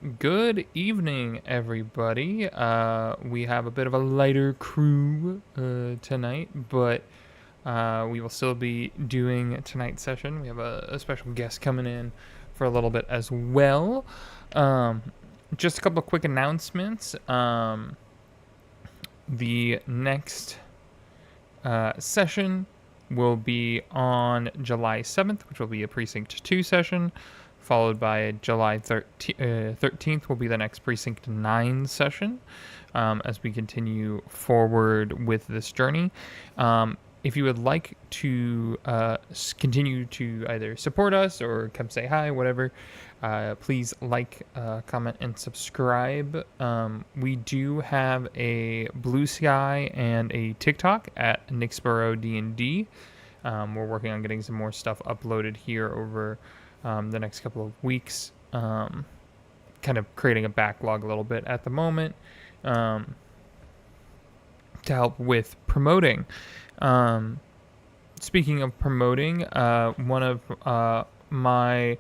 Good evening, everybody. We have a bit of a lighter crew tonight, but we will still be doing tonight's session. We have a special guest coming in for a little bit as well. Just a couple of quick announcements. The next session will be on July 7th, which will be a Precinct 2 session, followed by July 13th will be the next Precinct 9 session as we continue forward with this journey. If you would like to continue to either support us or come say hi, whatever, please like, comment, and subscribe. We do have a Blue Sky and a TikTok at Nyxborough D&D. We're working on getting some more stuff uploaded here over the next couple of weeks. Kind of creating a backlog a little bit at the moment to help with promoting. Speaking of promoting, one of my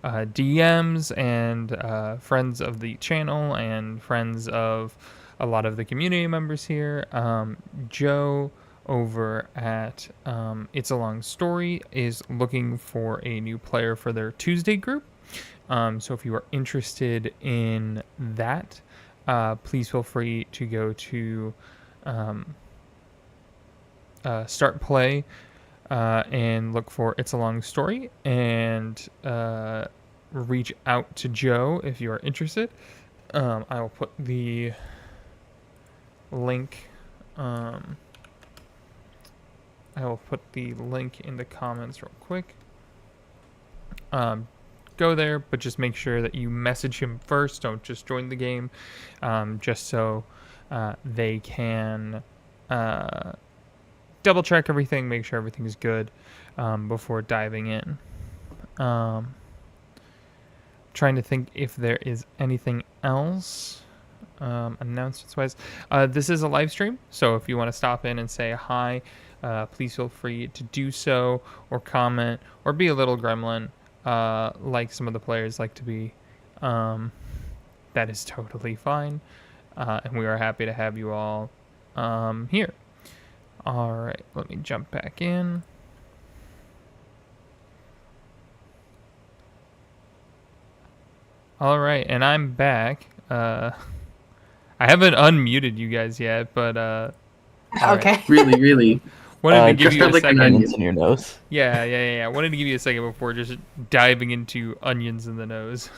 DMs and friends of the channel and friends of a lot of the community members here, Joe over at It's a Long Story is looking for a new player for their Tuesday group. So if you are interested in that, please feel free to go to Start Play and look for It's a Long Story and reach out to Joe if you are interested. I will put the link in the comments real quick. Go there, but just make sure that you message him first. Don't just join the game, just so they can double check everything, make sure everything's good before diving in. Trying to think if there is anything else announcements wise. This is a live stream, so if you want to stop in and say hi, please feel free to do so, or comment, or be a little gremlin like some of the players like to be. That is totally fine, and we are happy to have you all here. All right, let me jump back in. All right, and I'm back. I haven't unmuted you guys yet, but okay. Right. Really. Wanted to give you a like second. onions in your nose. Yeah. Wanted to give you a second before just diving into onions in the nose.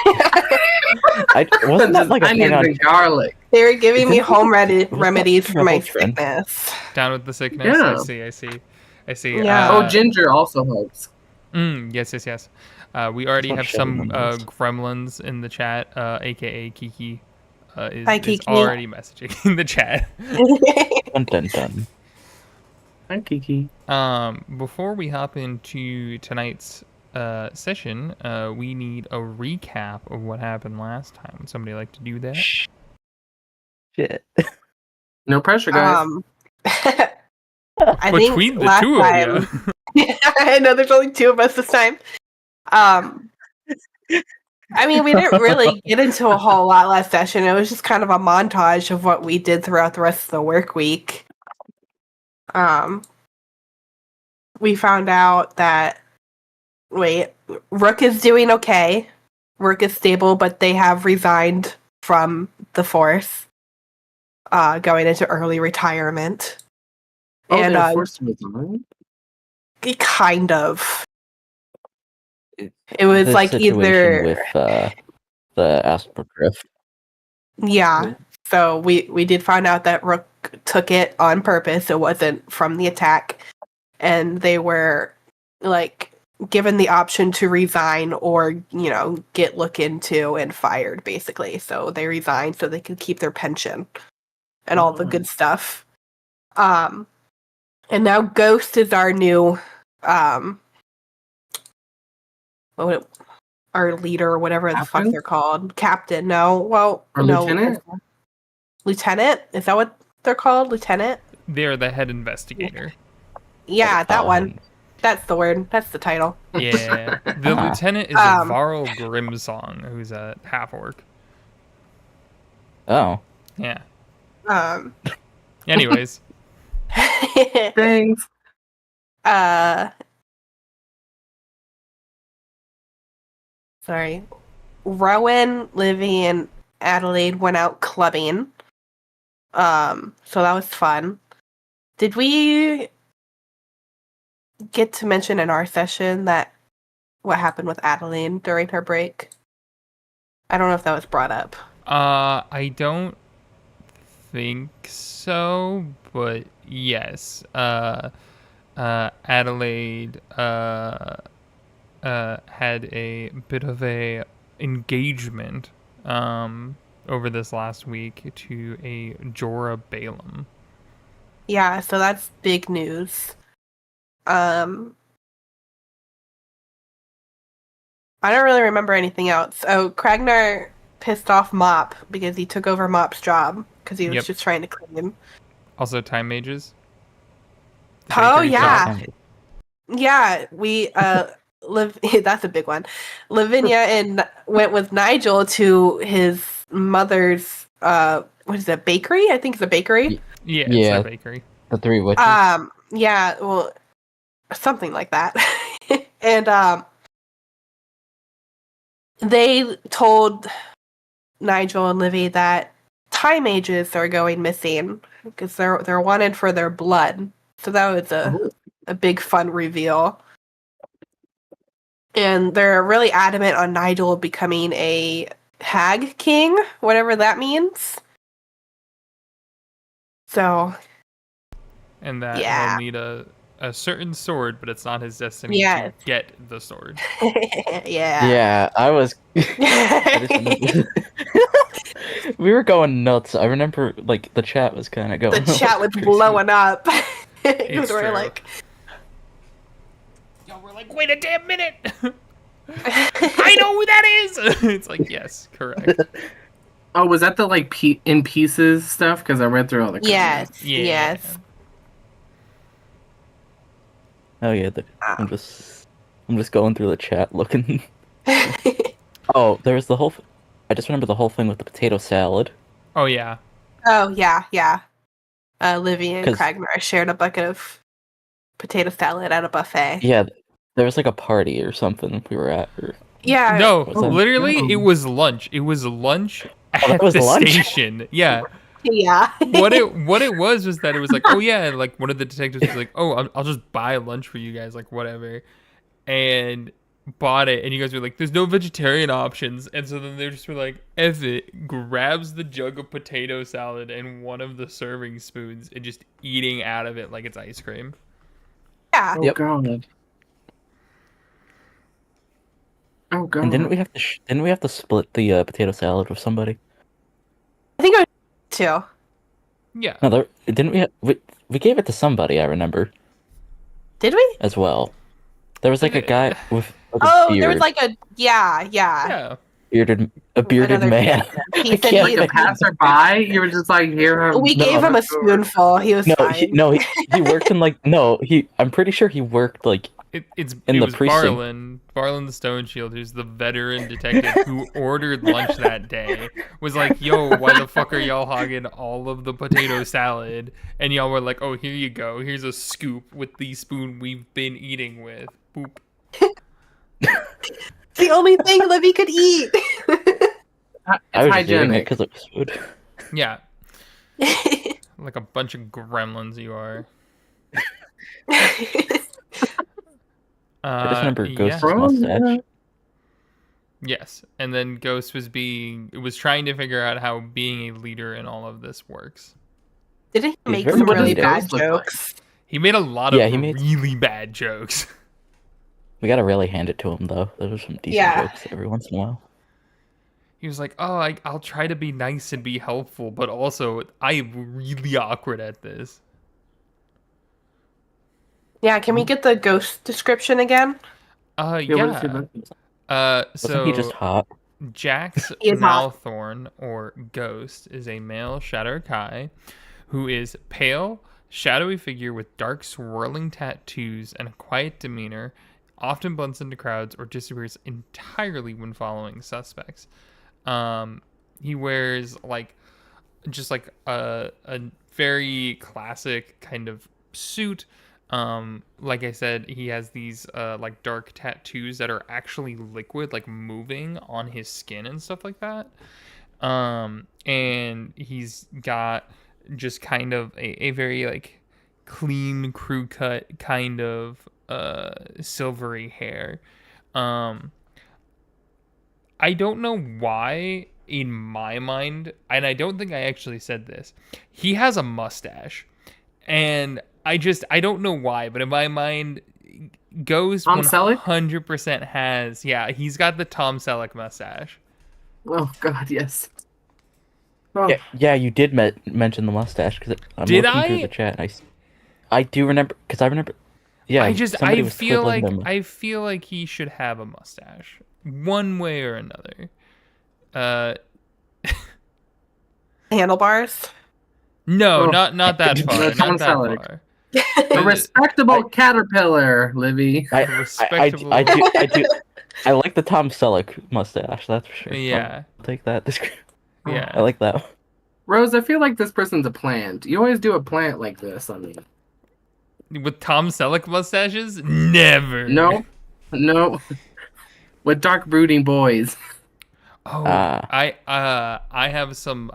Wasn't that like a onions on and garlic? They were giving me home remedies for my trend? sickness. Down with the sickness. Yeah. I see. Yeah. Ginger also helps. Yes. We already Not have sure some what that is. gremlins in the chat, aka Kiki. Is Kiki. already messaging in the chat. Dun. Hi, Kiki. Before we hop into tonight's session, we need a recap of what happened last time. Would somebody like to do that? Shit. No pressure, guys. I think Between the last two time, of you. I know there's only two of us this time. I mean, we didn't really get into a whole lot last session. It was just kind of a montage of what we did throughout the rest of the work week. We found out that Rook is doing okay. Rook is stable, but they have resigned from the force, going into early retirement. Oh, and they're forced to resign? Kind of. It was The like situation either with the Aspergriff. Yeah. So we did find out that Rook took it on purpose. It wasn't from the attack. And they were like given the option to resign or, get looked into and fired basically. So they resigned so they could keep their pension and all the good stuff. And now Ghost is our new our leader or whatever the fuck they're called. Captain. No. Lieutenant? Lieutenant? Is that what they're called? Lieutenant? They're the head investigator. Yeah, that one. That's the word. That's the title. Yeah. The lieutenant is Varl Grimsong, who's a half-orc. Oh. Yeah. Um, Anyways, Thanks. Sorry. Rowan, Livy, and Adelaide went out clubbing. So that was fun. Did we get to mention in our session that what happened with Adelaide during her break? I don't know if that was brought up. I don't think so, but yes. Adelaide had a bit of a engagement over this last week to a Jorah Balaam. Yeah, so that's big news. I don't really remember anything else. Oh, Kragnar pissed off Mop because he took over Mop's job because he was Yep. just trying to clean. Also, time mages. The Oh bakery yeah, job. yeah. We live. That's a big one. Lavinia and went with Nigel to his mother's. What is it? Bakery? I think it's a bakery. Yeah, it's Yeah. their bakery. The three witches. Yeah. Well, something like that. And they told Nigel and Livy that time mages are going missing because they're wanted for their blood. So that was a big fun reveal. And they're really adamant on Nigel becoming a hag king, whatever that means. So And that Yeah. he'll need a certain sword, but it's not his destiny Yes. to get the sword. yeah. Yeah, I was. I just remember- we were going nuts. I remember, like, the chat was kind of The going. chat was blowing up. Because we're true. like, Yo, we're like, wait a damn minute! I know who that is! It's like, yes, correct. Oh, was that the like in pieces stuff? Because I read through all the comments. yes, Yeah. yes. Oh yeah, I'm just going through the chat looking. Oh, there was the whole. I just remember the whole thing with the potato salad. Oh, yeah. Oh, yeah. Livy and 'Cause- Kragnar shared a bucket of potato salad at a buffet. Yeah, there was like a party or something we were at. Or... Yeah. No, Was that- literally, No. it was lunch. It was lunch at that was the lunch? station. Yeah. Yeah. What it was that it was like, oh yeah, like one of the detectives was like, oh, I'll just buy lunch for you guys, like whatever, and bought it, and you guys were like, there's no vegetarian options, and so then they just were like, F it, grabs the jug of potato salad and one of the serving spoons and just eating out of it like it's ice cream. Yeah. Oh Yep. god. Oh god. And didn't we have to split the potato salad with somebody? I think I was too. Yeah. No, didn't we gave it to somebody. I remember Did we? as well. There was like a guy with like, a Oh, beard, there was like a yeah. Yeah. bearded Another man. He I said can't like a think- passerby? You were just like, here. We No, gave him a let's go over. spoonful. He was No, fine. he worked in like I'm pretty sure he worked like It In the was precinct. Barlin the Stone Shield, who's the veteran detective who ordered lunch that day, was like, yo, why the fuck are y'all hogging all of the potato salad? And y'all were like, oh, here you go. Here's a scoop with the spoon we've been eating with. Boop. The only thing Livy could eat. I It's was just eating it hygienic. because it was food. Yeah. Like a bunch of gremlins you are. I just remember Ghost's Bro, mustache. Yes. And then Ghost was trying to figure out how being a leader in all of this works. Didn't he He's make very some really comedic. bad Ghost look like? jokes? He made a lot Yeah, of he made- really bad jokes. We gotta really hand it to him though. There was some decent Yeah. jokes every once in a while. He was like, oh, I'll try to be nice and be helpful, but also I am really awkward at this. Yeah, can we get the ghost description again? Yeah, let's see Yeah. that. Wasn't he just hot? Jax He is hot. Malthorn, or Ghost, is a male Shadow Kai who is pale, shadowy figure with dark swirling tattoos and a quiet demeanor, often blends into crowds or disappears entirely when following suspects. He wears like just like a very classic kind of suit. Like I said, he has these like dark tattoos that are actually liquid, like moving on his skin and stuff like that. And he's got just kind of a very like clean crew cut kind of silvery hair. Um, I don't know why in my mind, and I don't think I actually said this. He has a mustache. And I don't know why, but in my mind Ghost Tom Selleck? 100% has. Yeah, he's got the Tom Selleck mustache. Oh God, yes. Oh, Yeah, you did mention the mustache because I'm Did looking I? through the chat. And I do remember because I remember. Yeah, somebody I was feel twiddling like them. I feel like he should have a mustache one way or another. Uh Handlebars. no, Oh. not that No, far, Tom not that Selleck. far. a respectable caterpillar, Livy. Respectable. I do. I like the Tom Selleck mustache. That's for sure. Yeah. I'll take that. Yeah. I like that. Rose, I feel like this person's a plant. You always do a plant like this on me. With Tom Selleck mustaches? Never. No, no. With dark brooding boys. Oh, Ah. I have some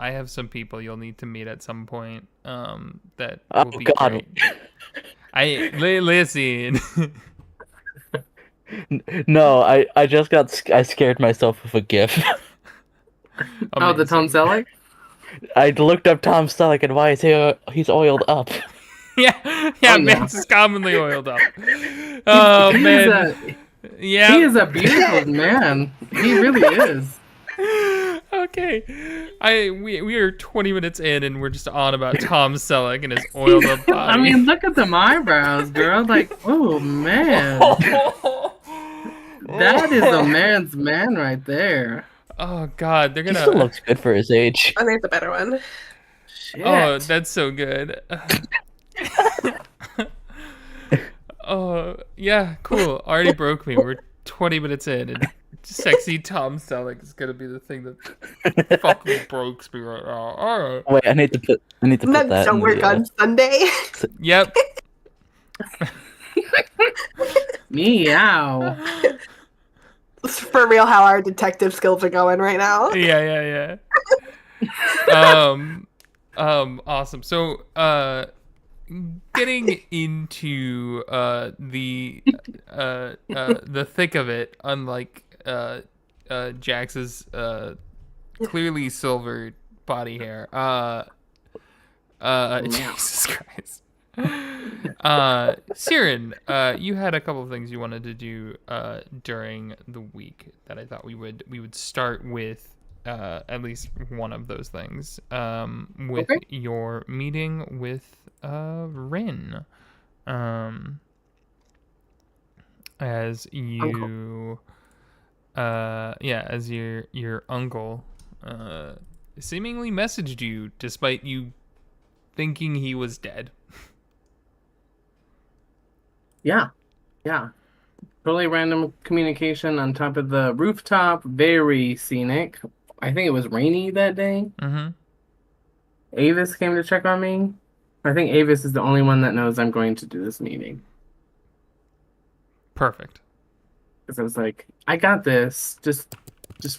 people you'll need to meet at some point. That Oh will be God. great. Listen. No, I just I scared myself with a GIF. Oh, the Tom Amazing. Selleck? I looked up Tom Selleck and why is he's oiled up? Yeah, Oh, yeah. man's is commonly oiled up. Oh He man, yeah. He is a beautiful man. He really is. Okay, we are 20 minutes in and we're just on about Tom Selleck and his oiled up body. I mean, look at them eyebrows, girl. Like, oh man, that is a man's man right there. Oh God, they're He gonna. still looks good for his age. I think the better one. Shit. Oh, that's so good. Oh, yeah, cool. Already broke me. We're 20 minutes in, and sexy Tom Selleck is gonna be the thing that fucking breaks me right now. All right. Wait, I need to put Not that to in work the, on Sunday. Yep. Meow. It's for real how our detective skills are going right now. Yeah. Awesome. So, getting into the thick of it, unlike Jax's clearly silver body hair. Jesus Christ. Siren, you had a couple of things you wanted to do during the week that I thought we would start with at least one of those things with Okay. your meeting with Rin. As you as your uncle seemingly messaged you despite you thinking he was dead. Yeah. Totally random communication on top of the rooftop. Very scenic. I think it was rainy that day. Mm-hmm. Avis came to check on me. I think Avis is the only one that knows I'm going to do this meeting. Perfect. Because I was like, I got this. Just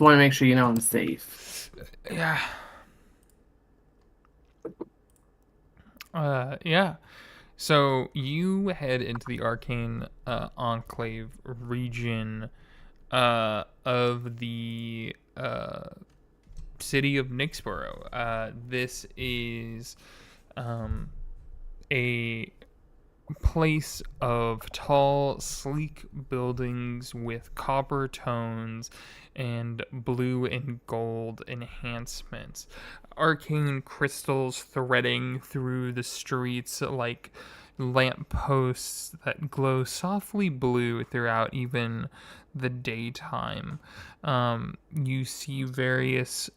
want to make sure you know I'm safe. Yeah. Yeah. So you head into the Arcane Enclave region of the city of Nyxborough. This is a place of tall, sleek buildings with copper tones and blue and gold enhancements. Arcane crystals threading through the streets like lampposts that glow softly blue throughout even the daytime. You see various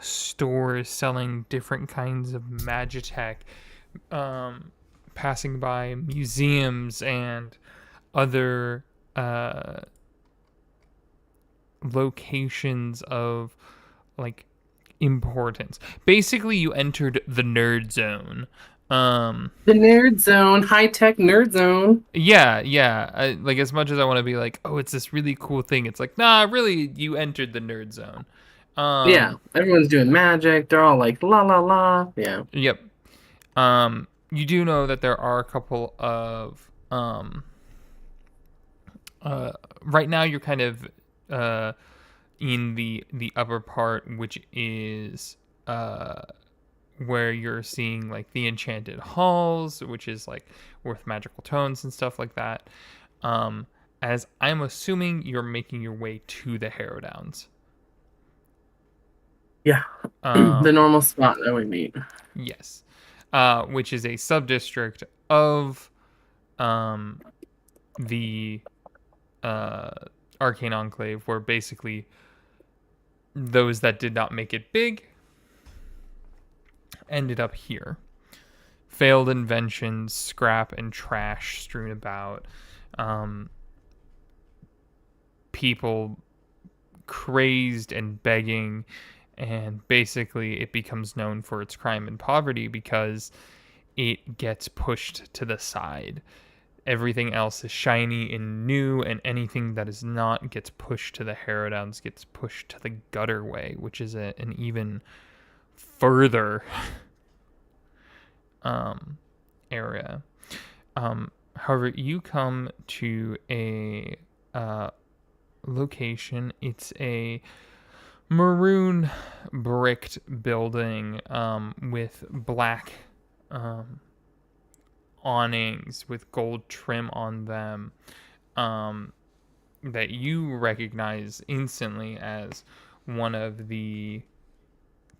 stores selling different kinds of magitech, passing by museums and other locations of like importance. Basically, you entered the nerd zone. The nerd zone, high-tech nerd zone. Yeah. Like, as much as I want to be like, oh, it's this really cool thing, it's like, nah, really, you entered the nerd zone. Yeah, everyone's doing magic. They're all like, la la la. Yeah. Yep. You do know that there are a couple of right now you're kind of in the upper part, which is where you're seeing like the enchanted halls, which is like with magical tones and stuff like that. As I'm assuming you're making your way to the Harrow Downs. Yeah. The normal spot that we meet. Yes. Which is a sub-district of the Arcane Enclave, where basically those that did not make it big ended up here. Failed inventions, scrap and trash strewn about. People crazed and begging, and basically it becomes known for its crime and poverty because it gets pushed to the side. Everything else is shiny and new, and anything that is not gets pushed to the Harrow Downs, gets pushed to the Gutterway, which is an even further area. However, you come to a location. It's a maroon bricked building with black awnings with gold trim on them that you recognize instantly as one of the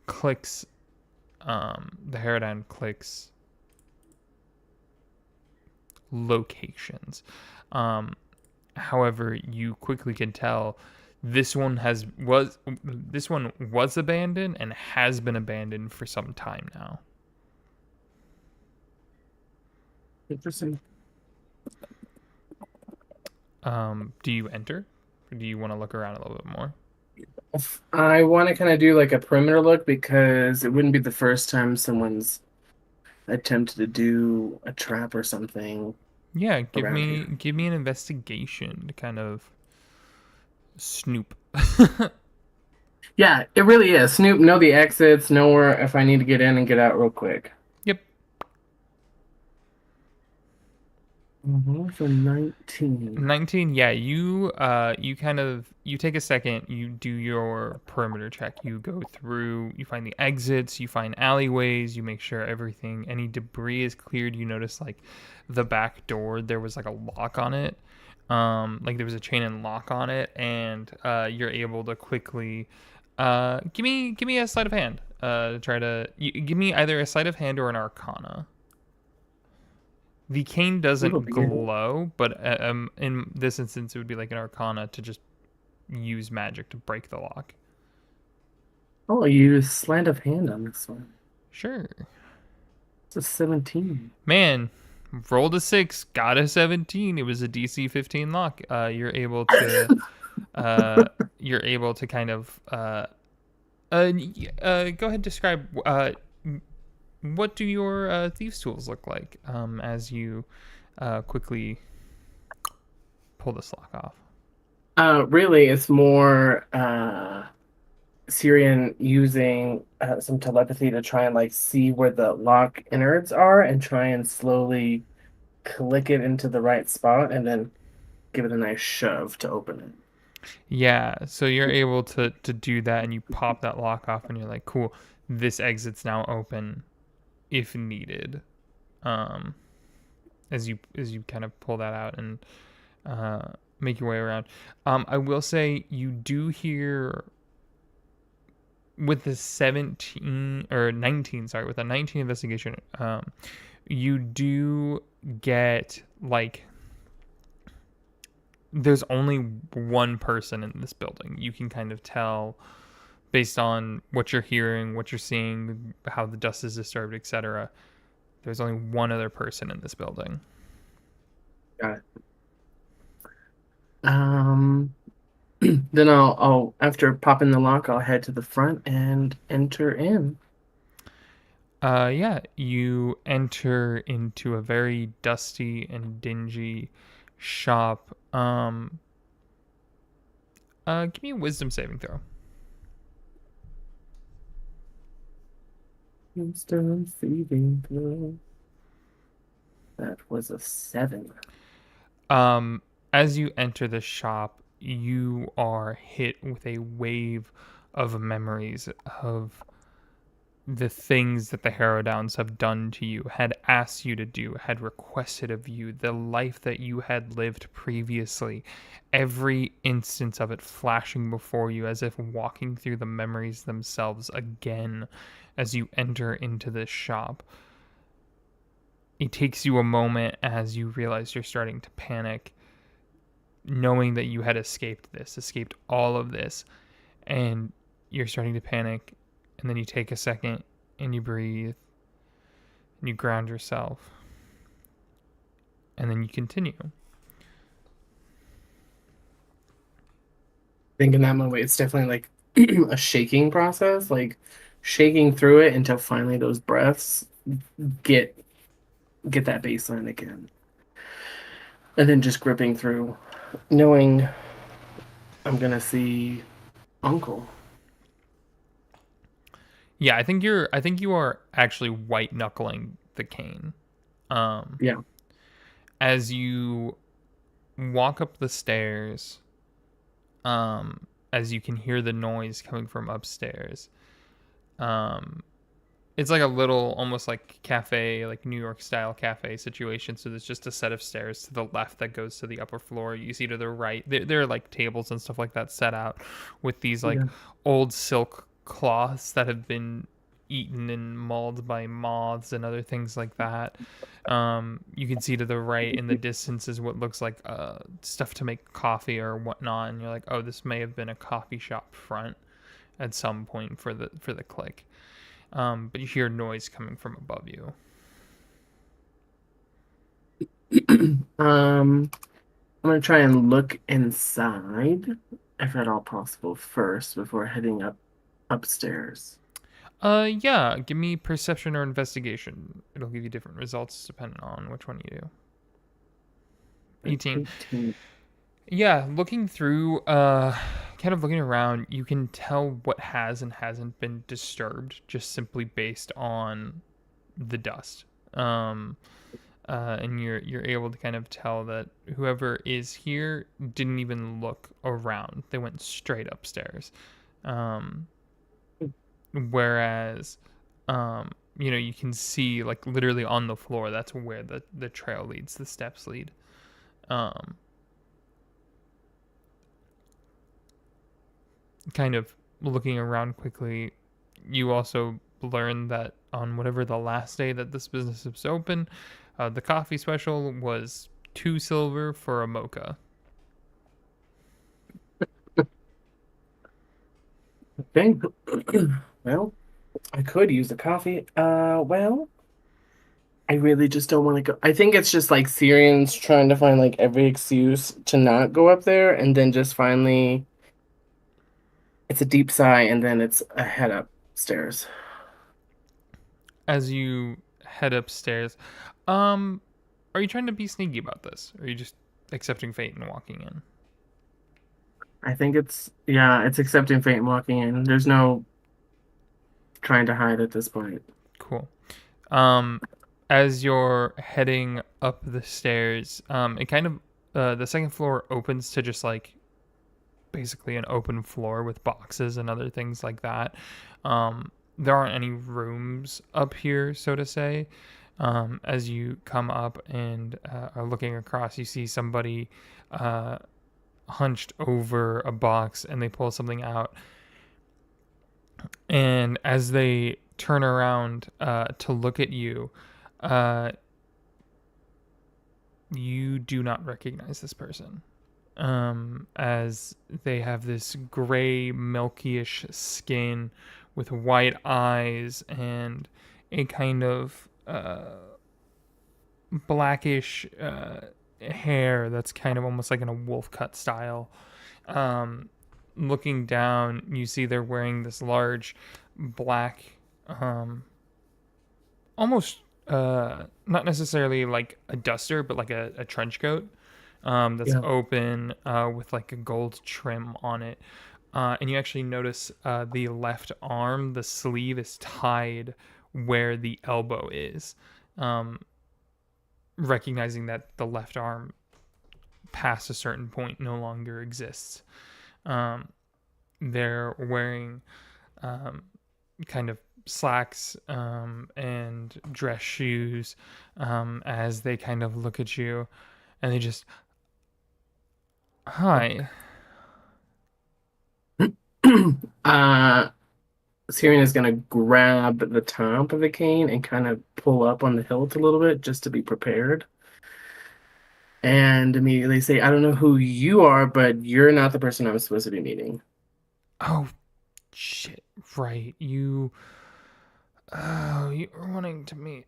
cliques, the Harrowdown cliques locations. However, you quickly can tell this one was abandoned and has been abandoned for some time now. Interesting. Do you enter? Or do you want to look around a little bit more? I want to kind of do like a perimeter look because it wouldn't be the first time someone's attempted to do a trap or something. Yeah, give around me here. an investigation to kind of snoop. Yeah, it really is. Snoop, know the exits, know where if I need to get in and get out real quick. Yep. So 19. 19, yeah, you take a second, you do your perimeter check. You go through, you find the exits, you find alleyways, you make sure any debris is cleared. You notice like the back door, there was like a lock on it. Like there was a chain and lock on it, and you're able to quickly give me a sleight of hand. Give me either a sleight of hand or an arcana. The cane doesn't glow, but in this instance, it would be like an arcana to just use magic to break the lock. Oh, you use sleight of hand on this one. Sure. It's a 17. Man, rolled a 6, got a 17. It was a DC 15 lock. You're able to kind of go ahead and describe what do your thieves' tools look like as you quickly pull this lock off? Really, it's more Syrian using some telepathy to try and like see where the lock innards are and try and slowly click it into the right spot and then give it a nice shove to open it. Yeah, so you're able to do that, and you pop that lock off, and you're like, cool, this exit's now open if needed. As you kind of pull that out and make your way around. I will say you do hear with the 17 or 19, sorry, with a 19 investigation, you do get like there's only one person in this building. You can kind of tell based on what you're hearing, what you're seeing, how the dust is disturbed, etc. There's only one other person in this building. Got it. Then I'll after popping the lock, I'll head to the front and enter in. Yeah, you enter into a very dusty and dingy shop. Give me a wisdom saving throw. Wisdom saving throw. That was a 7. As you enter the shop, you are hit with a wave of memories of the things that the Harrowdowns have done to you, had asked you to do, had requested of you, the life that you had lived previously, every instance of it flashing before you as if walking through the memories themselves again as you enter into this shop. It takes you a moment as you realize you're starting to panic, knowing that you had escaped all of this, and you're starting to panic, and then you take a second and you breathe and you ground yourself, and then you continue. I think in that moment, it's definitely like a shaking process, like shaking through it until finally those breaths get that baseline again, and then just gripping through, knowing I'm gonna see Uncle. Yeah, I think you are actually white knuckling the cane. Yeah. As you walk up the stairs, as you can hear the noise coming from upstairs. It's like a little, almost like cafe, like New York style cafe situation. So there's just a set of stairs to the left that goes to the upper floor. You see to the right, there are like tables and stuff like that set out with these like Yeah. old silk cloths that have been eaten and mauled by moths and other things like that. You can see to the right in the distance is what looks like stuff to make coffee or whatnot, and you're like, oh, this may have been a coffee shop front at some point for the click. But you hear noise coming from above you. I'm gonna try and look inside, if at all possible, first before heading upstairs. Yeah, give me perception or investigation. It'll give you different results depending on which one you do. 18. 18. Yeah, looking through, kind of looking around, you can tell what has and hasn't been disturbed just simply based on the dust. And you're able to kind of tell that whoever is here didn't even look around; they went straight upstairs. Um, Whereas, you can see like literally on the floor. That's where the trail leads. The steps lead. Um, Kind of looking around quickly, you also learn that on whatever the last day that this business was open, the coffee special was 2 silver for a mocha. Okay. Well, I could use the coffee. Well, I really just don't want to go. I think it's just like Syrians trying to find like every excuse to not go up there, and then just finally it's a deep sigh, and then it's a head upstairs. As you head upstairs, are you trying to be sneaky about this? Or are you just accepting fate and walking in? I think it's accepting fate and walking in. There's no trying to hide at this point. Cool. Um, as you're heading up the stairs, it kind of the second floor opens to just like basically an open floor with boxes and other things like that. There aren't any rooms up here, so to say. As you come up and are looking across, you see somebody hunched over a box and they pull something out. And as they turn around to look at you, you do not recognize this person. As they have this gray, milky-ish skin with white eyes and a kind of blackish hair that's kind of almost like in a wolf cut style. Looking down, you see they're wearing this large black, almost not necessarily like a duster, but like a trench coat that's Yeah. open with like a gold trim on it. And you actually notice the left arm, the sleeve is tied where the elbow is, recognizing that the left arm past a certain point no longer exists. They're wearing kind of slacks and dress shoes as they kind of look at you and they just, hi. Syrian is gonna grab the top of the cane and kind of pull up on the hilt a little bit just to be prepared. And immediately say, I don't know who you are, but you're not the person I was supposed to be meeting. Oh, shit. Right. You. Oh, you were wanting to meet.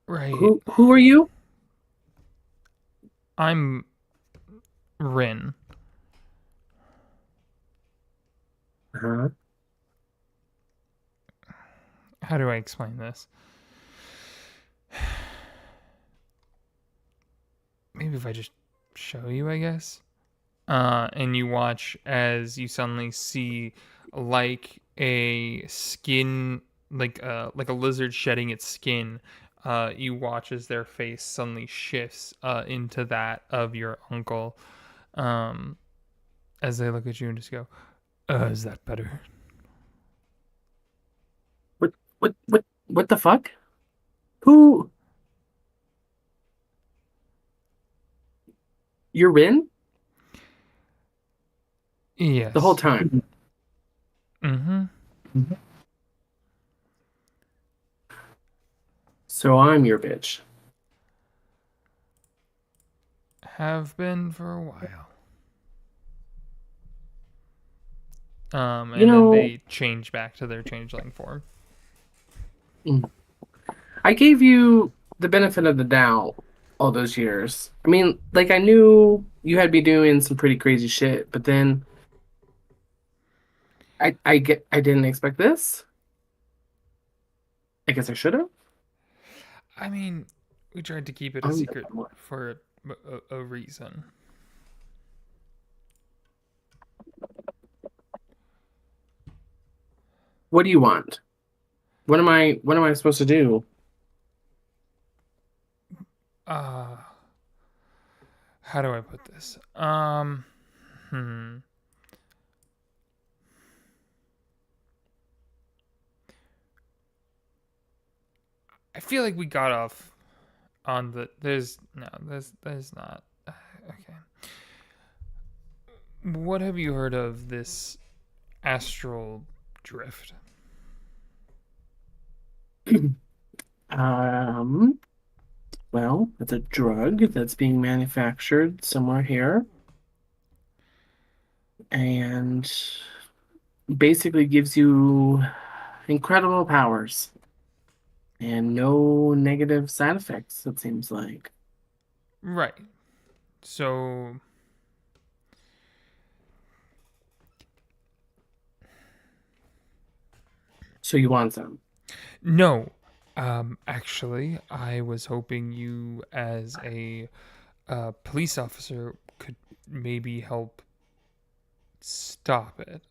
Right. Who are you? I'm Rin. Uh-huh. How do I explain this? Maybe if I just show you, I guess. And you watch as you suddenly see like a skin, like a lizard shedding its skin. You watch as their face suddenly shifts into that of your uncle, as they look at you and just go, "Is that better?" What the fuck? Who? You're Rin? Yes. The whole time. Mm-hmm. So I'm your bitch. Have been for a while. And You then know, they change back to their changeling form. I gave you the benefit of the doubt all those years. I mean, like I knew you had me doing some pretty crazy shit, but then I didn't expect this. I guess I should have. I mean, we tried to keep it a secret for a reason. What do you want? What am I supposed to do? How do I put this? Hmm. I feel like we got off on there's not. Okay. What have you heard of this astral drift? Um, well, it's a drug that's being manufactured somewhere here and basically gives you incredible powers and no negative side effects, it seems like. Right. So So you want some? no. Actually, I was hoping you, as a police officer, could maybe help stop it.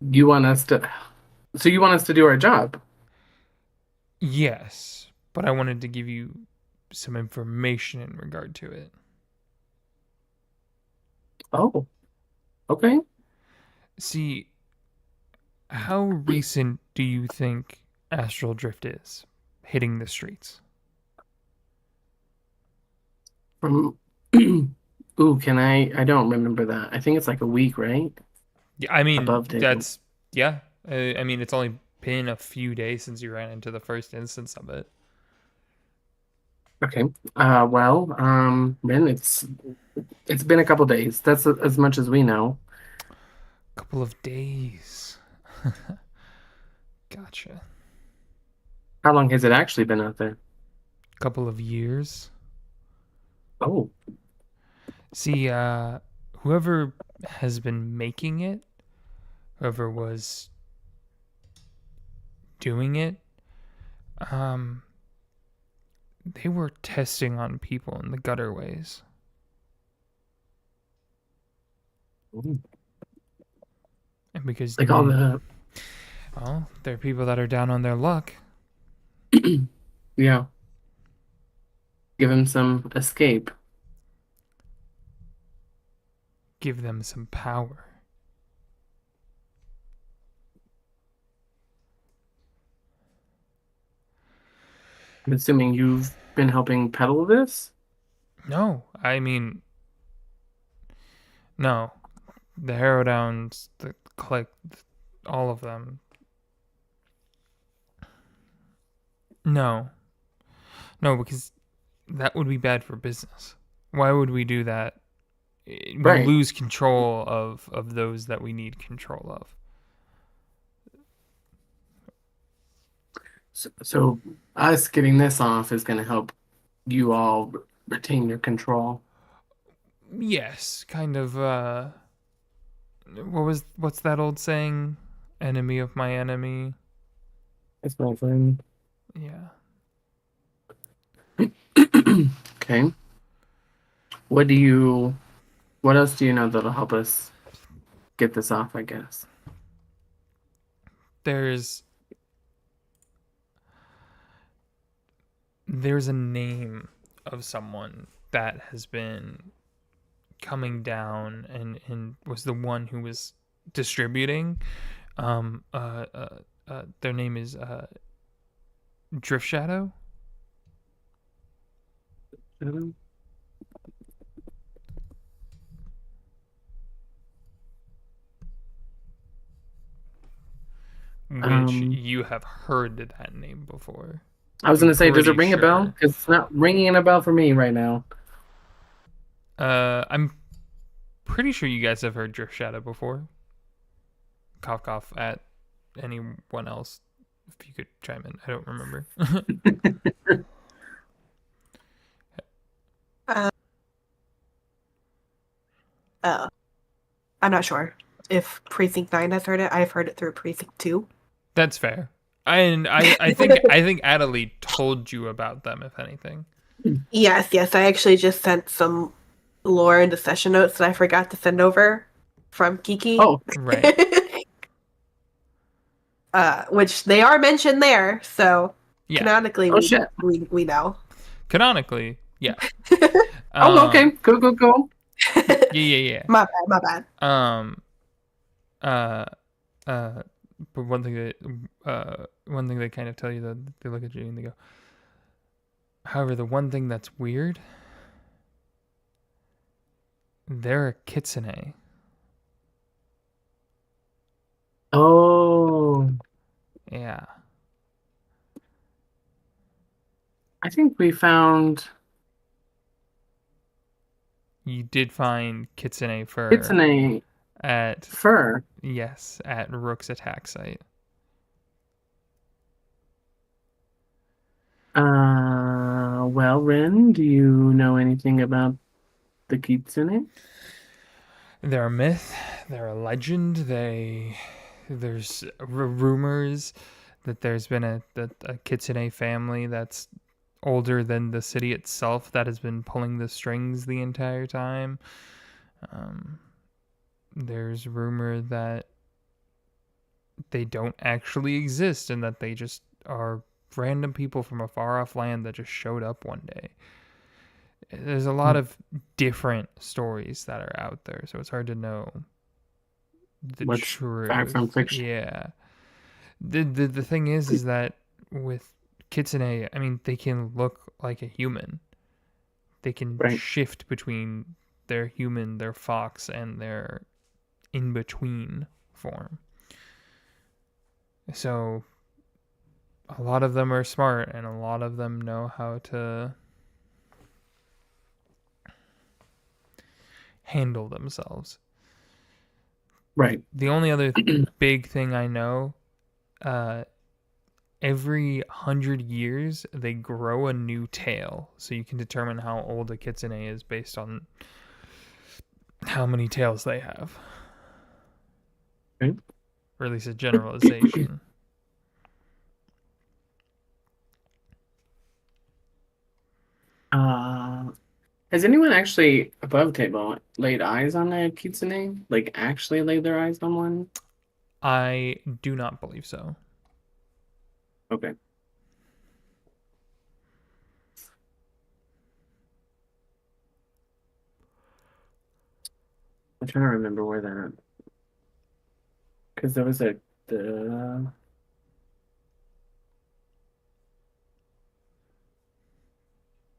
You want us to So you want us to do our job? Yes, but I wanted to give you some information in regard to it. Oh, okay. See, how recent do you think astral drift is hitting the streets? From Ooh, can I don't remember that. I think it's like a week, right? Yeah, I mean, Above day. that's yeah. I mean, it's only been a few days since you ran into the first instance of it. Okay. Well, man, it's been a couple days. That's as much as we know. Couple of days. Gotcha. How long has it actually been out there? Couple of years. Oh. See, whoever has been making it, whoever was doing it, um, they were testing on people in the gutterways. Ooh. And because, Like all the well, there are people that are down on their luck. yeah. Give him some escape. Give them some power. I'm assuming you've been helping peddle this? No, I mean, no. The Harrowdowns, the click, all of them. No. No, because that would be bad for business. Why would we do that? We Right. lose control of those that we need control of. So us getting this off is going to help you all retain your control. Yes, kind of. What's that old saying? Enemy of my enemy. It's my friend. Yeah. Okay. What else do you know that'll help us get this off, I guess? There's a name of someone that has been coming down and was the one who was distributing. Their name is Drift Shadow. Which Um, you have heard that name before. I was going to say, does it Pretty ring a bell? sure. Because it's not ringing a bell for me right now. I'm pretty sure you guys have heard Drift Shadow before. Cough cough at anyone else. If you could chime in, I don't remember. Oh, I'm not sure if Precinct 9 has heard it. I've heard it through Precinct 2. That's fair. And I think Adelie told you about them, if anything. Yes. I actually just sent some lore into session notes that I forgot to send over from Kiki. Oh, Right. Which they are mentioned there, so Yeah. canonically Oh, shit. we know. Canonically, yeah. Oh, okay. Go. Yeah. My bad. But one thing they kind of tell you, that they look at you and they go, however, the one thing that's weird, they're a kitsune. Oh, Yeah. I think we found You did find kitsune fur kitsune at fur. yes, at Rook's attack site. Well, Ren, do you know anything about the kitsune? They're a myth. They're a legend. There's rumors that there's been a kitsune family that's older than the city itself that has been pulling the strings the entire time. There's rumor that they don't actually exist and that they just are random people from a far off land that just showed up one day. There's a lot of different stories that are out there, so it's hard to know the What's truth. fact from fiction? Yeah. The thing is that with kitsune, I mean, they can look like a human. They can Right. shift between their human, their fox, and their in-between form. So a lot of them are smart, and a lot of them know how to handle themselves. Right. The only other big thing I know every 100 years they grow a new tail, so you can determine how old a kitsune is based on how many tails they have. Okay. Or at least a generalization. Has anyone actually above table laid eyes on a kitsune? Like actually laid their eyes on one? I do not believe so. Okay. I'm trying to remember where that, because there was the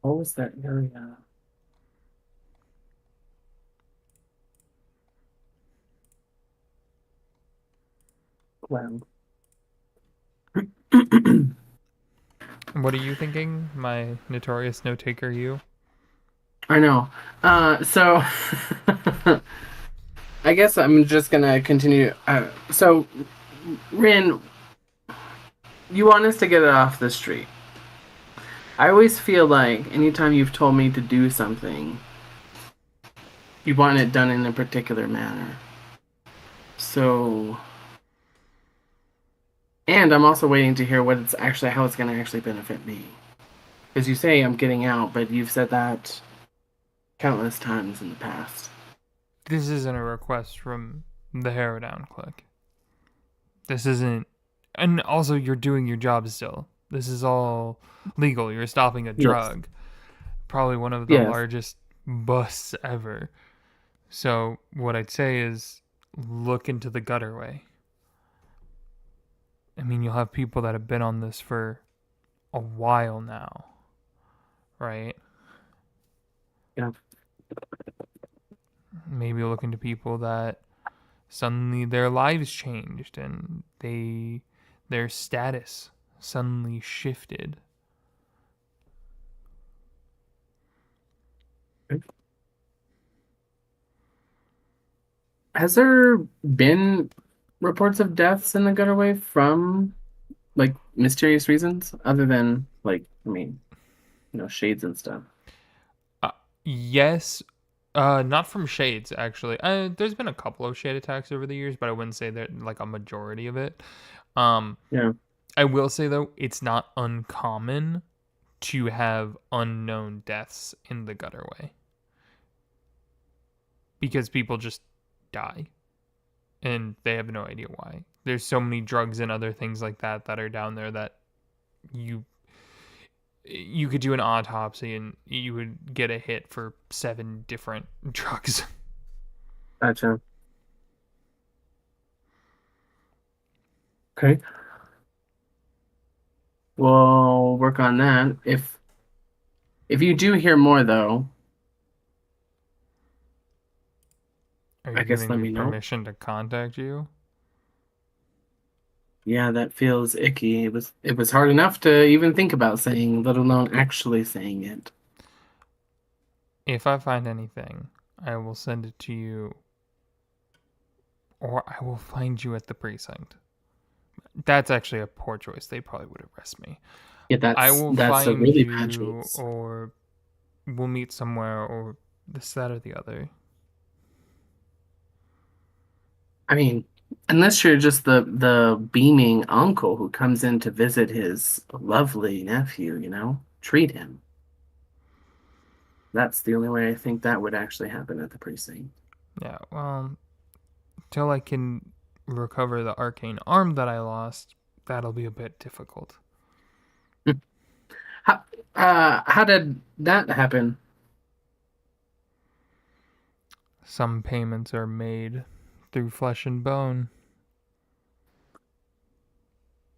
what was that area? Well, What are you thinking, my notorious note-taker you? I know. So I guess I'm just gonna continue. So, Rin, you want us to get it off the street. I always feel like anytime you've told me to do something, you want it done in a particular manner. So, and I'm also waiting to hear what it's actually, how it's going to actually benefit me. Because you say I'm getting out, but you've said that countless times in the past. This isn't a request from the Harrowdown Clique. This isn't... And also, you're doing your job still. This is all legal. You're stopping a Yes. drug. Probably one of the Yes. largest busts ever. So, what I'd say is, look into the gutterway. I mean, you'll have people that have been on this for a while now. Right? Yeah. Maybe look into people that suddenly their lives changed and their status suddenly shifted. Has there been reports of deaths in the gutterway from like mysterious reasons other than like, I mean, shades and stuff? Yes, not from shades actually. There's been a couple of shade attacks over the years, but I wouldn't say they're like a majority of it. Yeah. I will say though, it's not uncommon to have unknown deaths in the gutterway because people just die and they have no idea why. There's so many drugs and other things like that that are down there that you could do an autopsy and you would get a hit for 7 different drugs. Gotcha. Okay. We'll work on that. If you do hear more though, Are I you guess giving let me me know. permission to contact you? Yeah, that feels icky. It was hard enough to even think about saying, let alone actually saying it. If I find anything, I will send it to you, or I will find you at the precinct. That's actually a poor choice. They probably would arrest me. Yeah, I that's will that's a find really bad you, choice. or we'll meet somewhere, or this, that, or the other. I mean, unless you're just the beaming uncle who comes in to visit his lovely nephew, treat him. That's the only way I think that would actually happen at the precinct. Yeah, well, till I can recover the arcane arm that I lost, that'll be a bit difficult. How did that happen? Some payments are made through flesh and bone.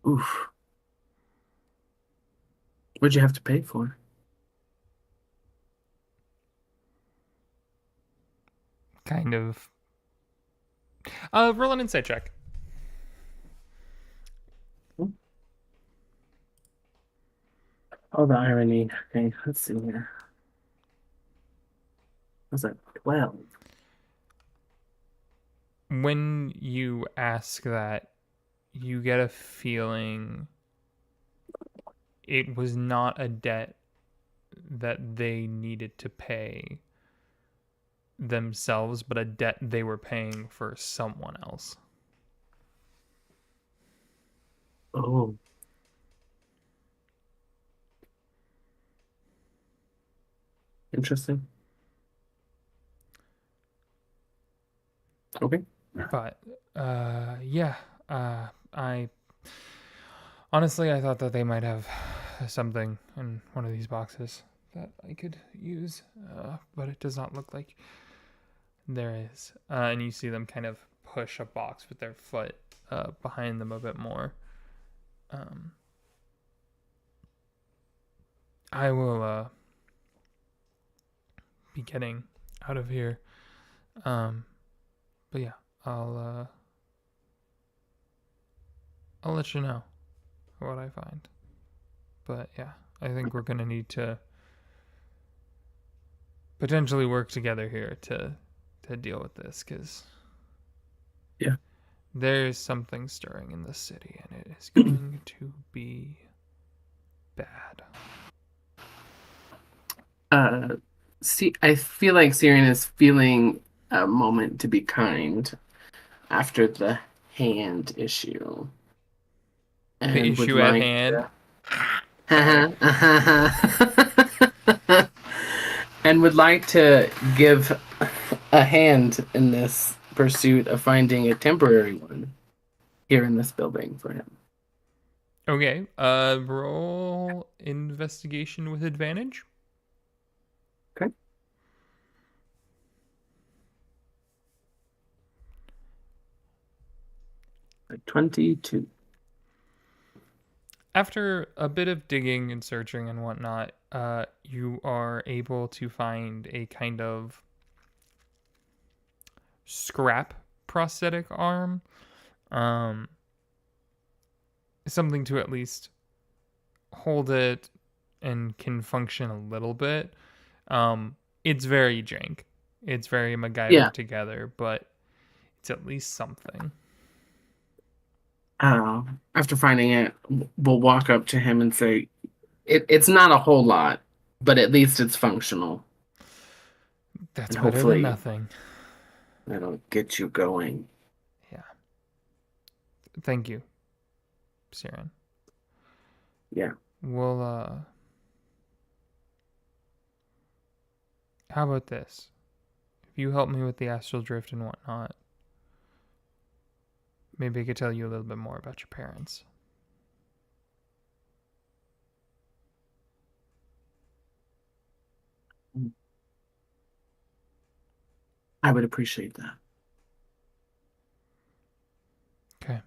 Oof. What'd you have to pay for? Kind of. Roll an insight check. Oh, the irony. Okay, let's see here. Was that 12? When you ask that, you get a feeling it was not a debt that they needed to pay themselves, but a debt they were paying for someone else. Oh. Interesting. Okay. But yeah, I honestly I thought that they might have something in one of these boxes that I could use, but it does not look like there is. And you see them kind of push a box with their foot behind them a bit more. I will be getting out of here. But yeah, I'll let you know what I find. But yeah, I think we're gonna need to potentially work together here to deal with this, because Yeah. there's something stirring in the city, and it is going to be bad. See, I feel like Syrian is feeling a moment to be kind after the hand issue. The And would issue at like hand. and would like to give a hand in this pursuit of finding a temporary one here in this building for him. Okay. Roll investigation with advantage. Okay. Like 22. After a bit of digging and searching and whatnot, you are able to find a kind of scrap prosthetic arm. Something to at least hold it and can function a little bit. It's very jank. It's very MacGyver together, but it's at least something. After finding it, we'll walk up to him and say, it's not a whole lot, but at least it's functional. That's And better than nothing. That'll get you going. Yeah. Thank you, Siren. Yeah. Well, how about this? If you help me with the astral drift and whatnot, maybe I could tell you a little bit more about your parents. I would appreciate that. Okay.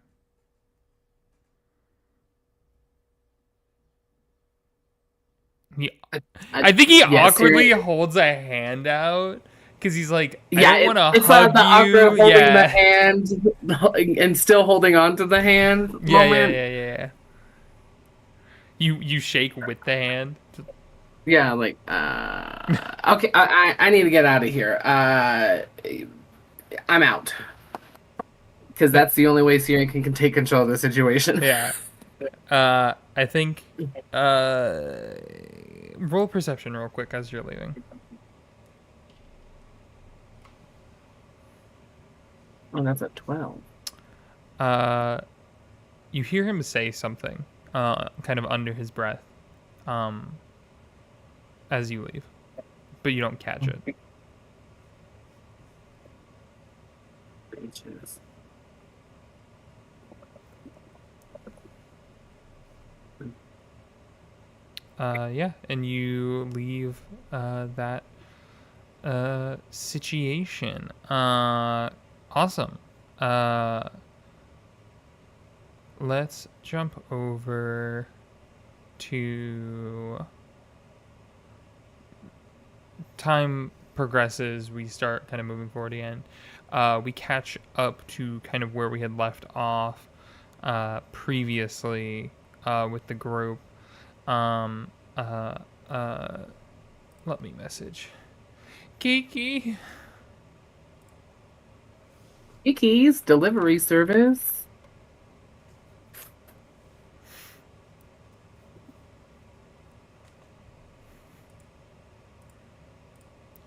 I think he awkwardly holds a hand out because he's like, I don't want to hug you. Holding the hand and still holding on to the hand. Yeah. You shake with the hand. Yeah, like okay, I need to get out of here. I'm out. Because that's the only way Syrian can take control of the situation. Yeah. I think roll perception real quick as you're leaving. Oh, that's a 12. You hear him say something, kind of under his breath, as you leave, but you don't catch it. Yeah, and you leave that situation. Awesome. Let's jump over to time progresses. We start kind of moving forward again. We catch up to kind of where we had left off previously with the group. Let me message Kiki. Kiki's delivery service.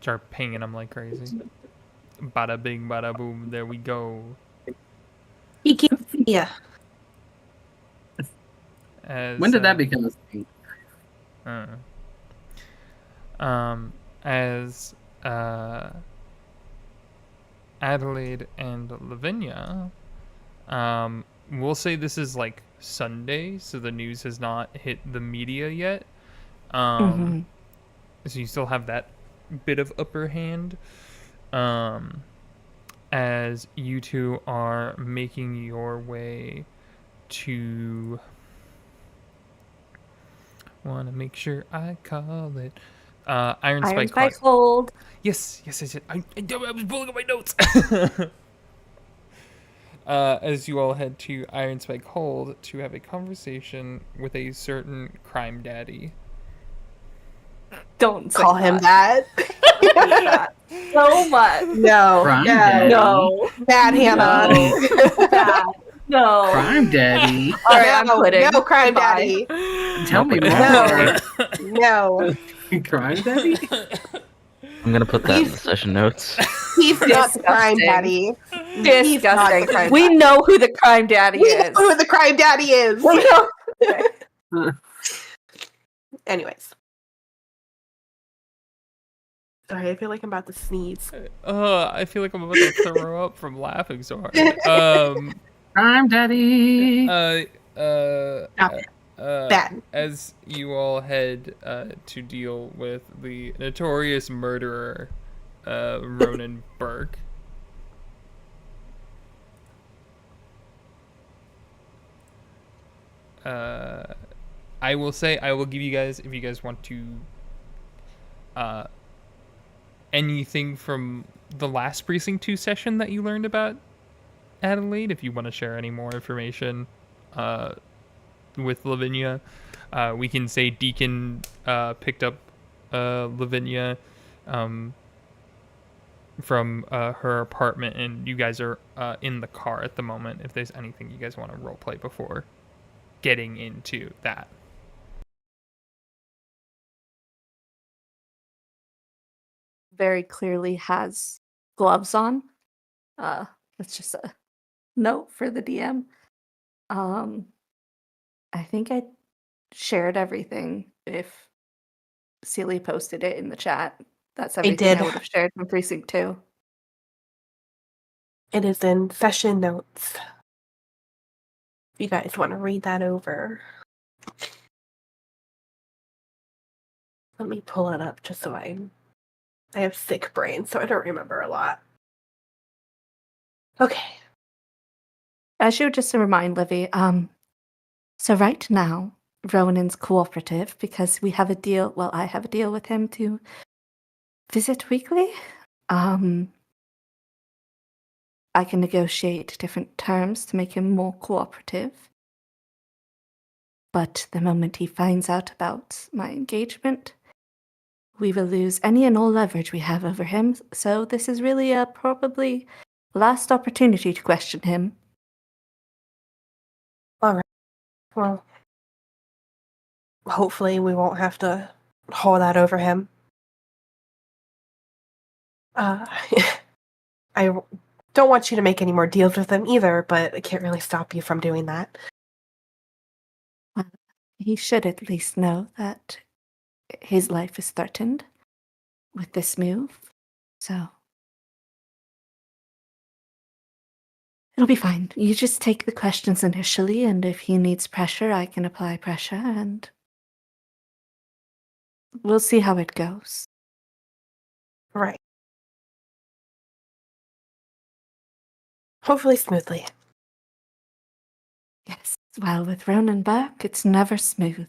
start pinging them like crazy. Bada bing, bada boom. There we go. Yeah. As, When did that become a thing? As Adelaide and Lavinia, we'll say this is like Sunday, so the news has not hit the media yet. So you still have that bit of upper hand. As you two are making your way to, want to make sure I call it Iron Spike Hold. Yes. I was pulling up my notes. As you all head to Iron Spike Hold to have a conversation with a certain crime daddy. Don't say Call him that. so much. No. Crime daddy. No. Bad Hannah. Bad. No. Crime daddy. All right, I'm quitting. No, crime Goodbye. daddy. Tell me No. more. No. Crime daddy? I'm gonna put that in the session notes. He's not the crime daddy. He's not the Disgusting. crime We daddy. know who the crime daddy We know is. who the crime daddy is. We know. Anyways. Sorry, I feel like I'm about to sneeze. I feel like I'm about to throw up from laughing so hard. Crime daddy. Bad. As you all head to deal with the notorious murderer, Ronan Burke. I will give you guys, if you guys want to, anything from the last Precinct 2 session that you learned about Adelaide, if you want to share any more information with Lavinia. We can say Deacon picked up Lavinia from her apartment, and you guys are in the car at the moment, if there's anything you guys want to roleplay before getting into that. Very clearly has gloves on. That's just a note for the DM. I think I shared everything if Celia posted it in the chat. That's everything did. I would have shared from Precinct 2. It is in session notes. If you guys want to read that over. Let me pull it up just so I have sick brain, so I don't remember a lot. Okay. I should just remind Livy, so right now, Ronan's cooperative because we have a deal, well, I have a deal with him to visit weekly. I can negotiate different terms to make him more cooperative. But the moment he finds out about my engagement, we will lose any and all leverage we have over him. So this is really a probably last opportunity to question him. All right. Well, hopefully we won't have to hold that over him. I don't want you to make any more deals with him either, but I can't really stop you from doing that. Well, he should at least know that his life is threatened with this move. So it'll be fine. You just take the questions initially, and if he needs pressure, I can apply pressure, and we'll see how it goes. Right. Hopefully smoothly. Yes, well, with Ronan Burke, it's never smooth.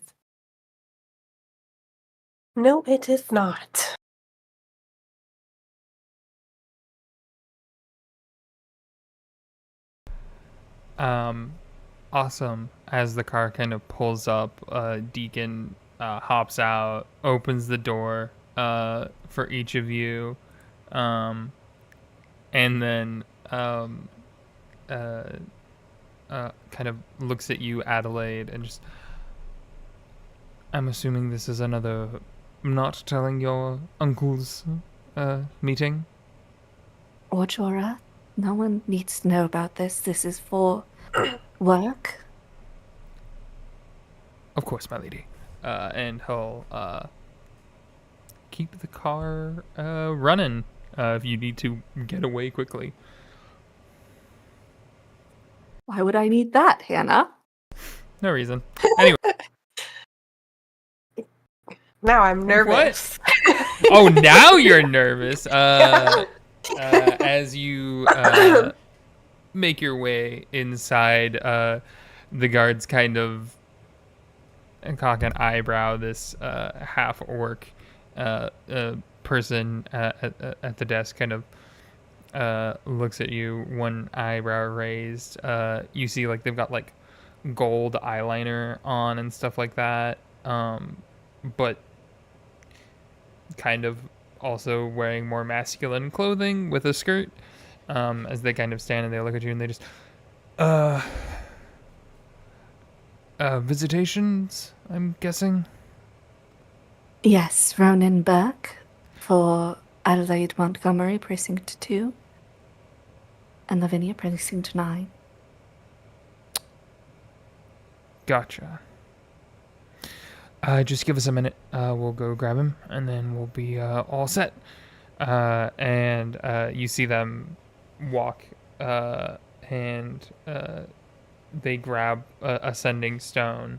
No, it is not. Awesome. As the car kind of pulls up, Deacon hops out, opens the door for each of you, and then kind of looks at you, Adelaide, and just, I'm assuming this is another not telling your uncles meeting? Or Jorah, no one needs to know about this. This is for work. Of course, my lady. And he'll keep the car running if you need to get away quickly. Why would I need that, Hannah? No reason. Anyway. Now I'm nervous. Oh, now you're nervous. As you make your way inside, the guards kind of cock an eyebrow. This half-orc person at the desk kind of looks at you, one eyebrow raised. You see, like, they've got like gold eyeliner on and stuff like that, but kind of also wearing more masculine clothing with a skirt. As they kind of stand and they look at you and they just visitations, I'm guessing. Yes, Ronan Burke for Adelaide Montgomery, Precinct 2, and Lavinia, Precinct 9. Gotcha. Just give us a minute. We'll go grab him, and then we'll be all set. And you see them walk, and they grab a sending stone,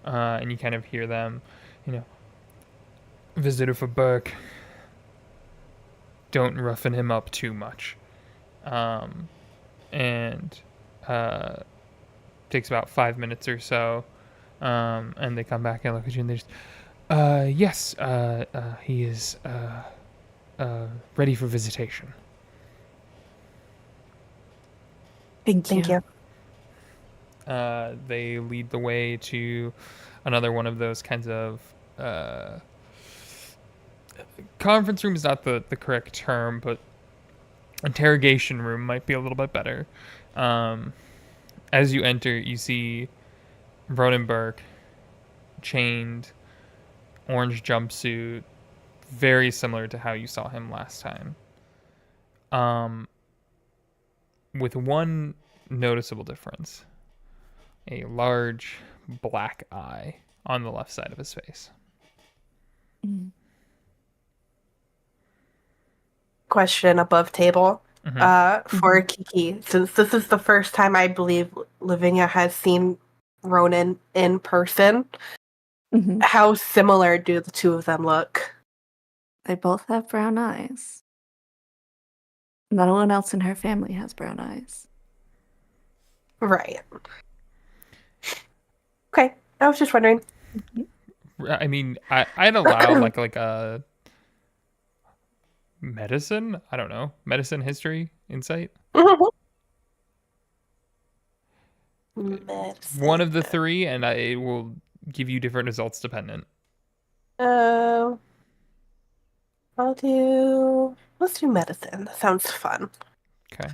and you kind of hear them, visitor for Burke. Don't roughen him up too much. And takes about 5 minutes or so. And they come back and look at you and they just, yes, he is ready for visitation. Thank you. They lead the way to another one of those kinds of conference room is not the correct term, but interrogation room might be a little bit better. As you enter, you see Ronan Burke, chained, orange jumpsuit, very similar to how you saw him last time. With one noticeable difference. A large black eye on the left side of his face. Question above table. Mm-hmm. For Kiki, since this is the first time I believe Lavinia has seen Ronan in person, how similar do the two of them look? They both have brown eyes. No one else in her family has brown eyes. Right. Okay, I was just wondering. I mean, I'd allow like a medicine. I don't know, medicine, history, insight. Medicine. One of the three, and I will give you different results dependent. Let's do medicine. That sounds fun. Okay.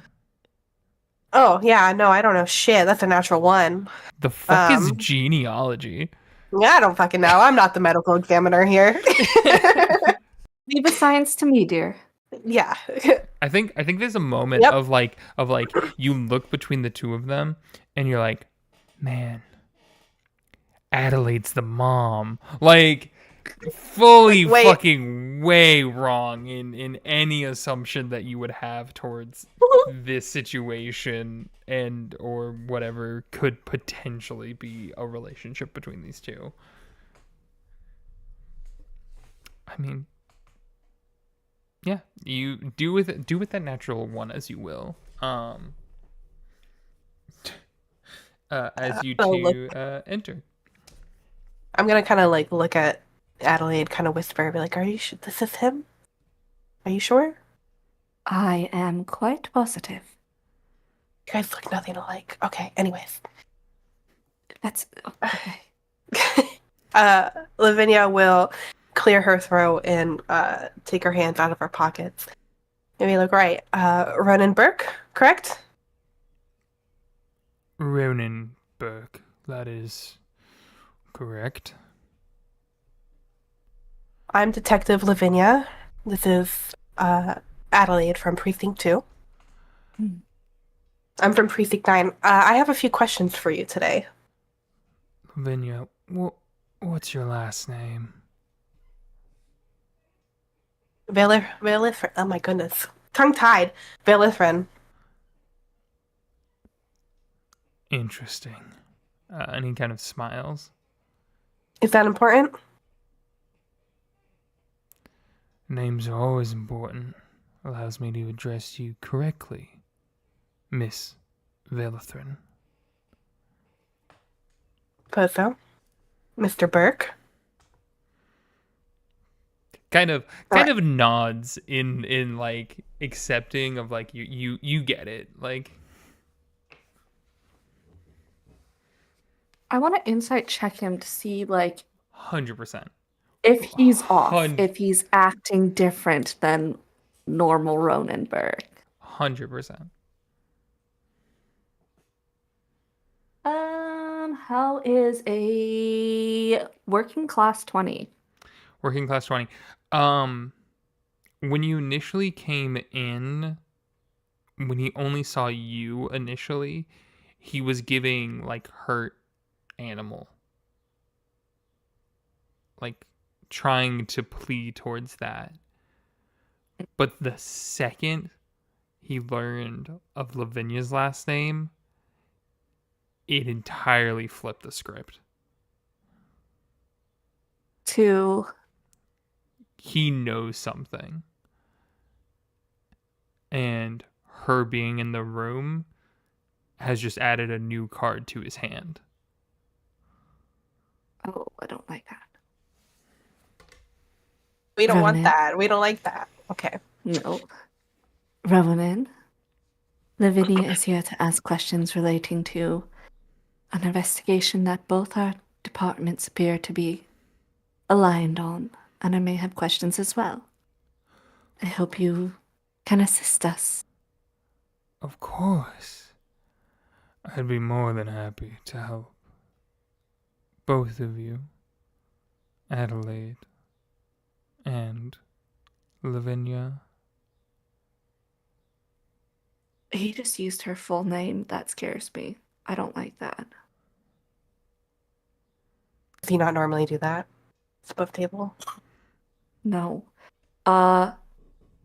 Oh yeah, no, I don't know shit. That's a natural one. The fuck is genealogy? Yeah, I don't fucking know. I'm not the medical examiner here. Leave the science to me, dear. Yeah. I think there's a moment of like you look between the two of them and you're like, man, Adelaide's the mom. Like fully fucking way wrong in any assumption that you would have towards this situation and or whatever could potentially be a relationship between these two. I mean, yeah, you do with that natural one as you will. As you two enter. I'm gonna kind of like look at Adelaide, kind of whisper, be like, "Are you sure this is him? Are you sure?" I am quite positive. You guys look nothing alike. Okay. Anyways, That's okay. Lavinia will clear her throat and take her hands out of her pockets. And we look right. Ronan Burke, correct? Ronan Burke, that is correct. I'm Detective Lavinia. This is Adelaide from Precinct 2. Hmm. I'm from Precinct 9. I have a few questions for you today. Lavinia, what's your last name? Valithrin. Oh my goodness. Tongue-tied. Valithrin. Interesting. And he kind of smiles. Is that important? Names are always important. Allows me to address you correctly, Miss Velithrin. Suppose so. Mr. Burke. Kind of nods in like accepting of like you get it. Like I want to insight check him to see, like, 100%. if he's off, Hun- if he's acting different than normal Ronenberg. 100%. How is a working class 20? Working class 20. When you initially came in, when he only saw you initially, he was giving like hurt animal. Like trying to plead towards that. But the second he learned of Lavinia's last name, it entirely flipped the script. To He knows something. And her being in the room has just added a new card to his hand. oh, I don't like that. We don't want Revenant. that. We don't like that. Okay. No. Revenant, Lavinia is here to ask questions relating to an investigation that both our departments appear to be aligned on, and I may have questions as well. I hope you can assist us. Of course. I'd be more than happy to help. Both of you, Adelaide and Lavinia. He just used her full name. That scares me. I don't like that. Does he not normally do that? It's above table. No.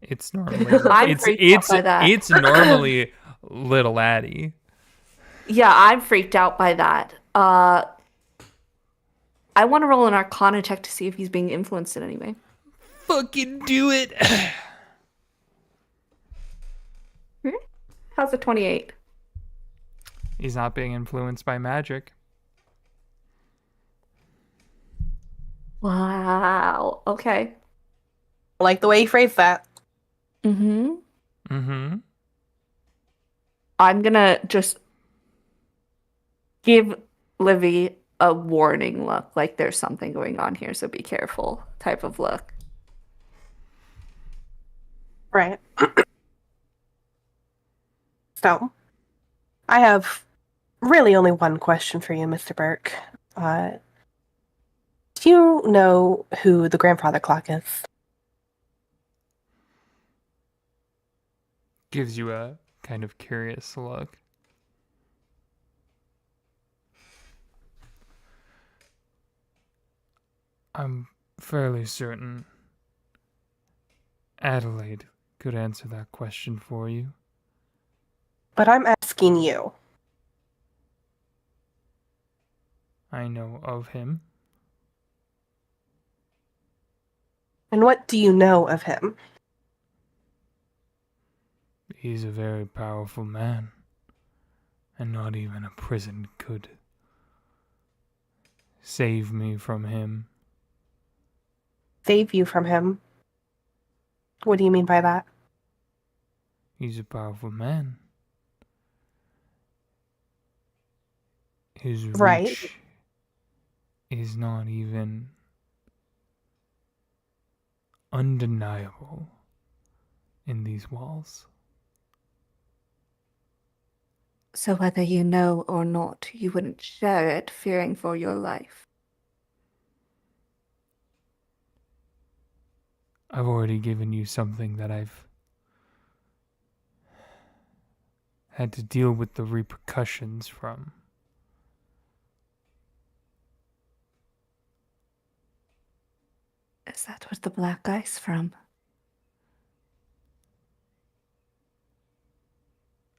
It's normally I'm freaked out by that. it's normally Little Addie. Yeah, I'm freaked out by that. I want to roll an Arcana check to see if he's being influenced in any way. Fucking do it. How's a 28? He's not being influenced by magic. Wow. Okay. I like the way you phrased that. Mm-hmm. Mm-hmm. I'm gonna just give Livy a warning look, like there's something going on here, so be careful type of look. Right. So, I have really only one question for you, Mr. Burke. Do you know who the grandfather clock is? Gives you a kind of curious look. I'm fairly certain Adelaide could answer that question for you. But I'm asking you. I know of him. And what do you know of him? He's a very powerful man, and not even a prison could save me from him. Save you from him? What do you mean by that? He's a powerful man. His reach Right. is not even undeniable in these walls. So whether you know or not, you wouldn't share it, fearing for your life. I've already given you something that I've had to deal with the repercussions from. Is that what the black guy's from?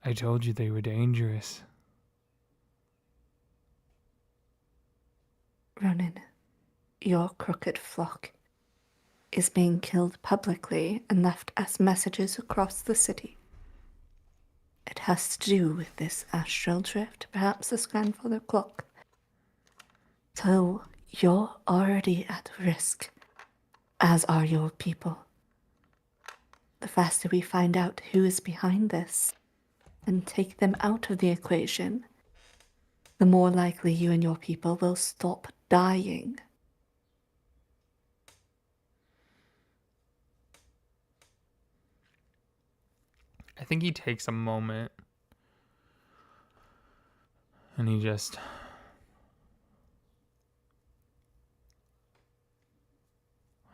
I told you they were dangerous. Ronan, your crooked flock is being killed publicly and left as messages across the city. It has to do with this astral drift, perhaps this grandfather clock. So you're already at risk, as are your people. The faster we find out who is behind this and take them out of the equation, the more likely you and your people will stop dying. I think he takes a moment and he just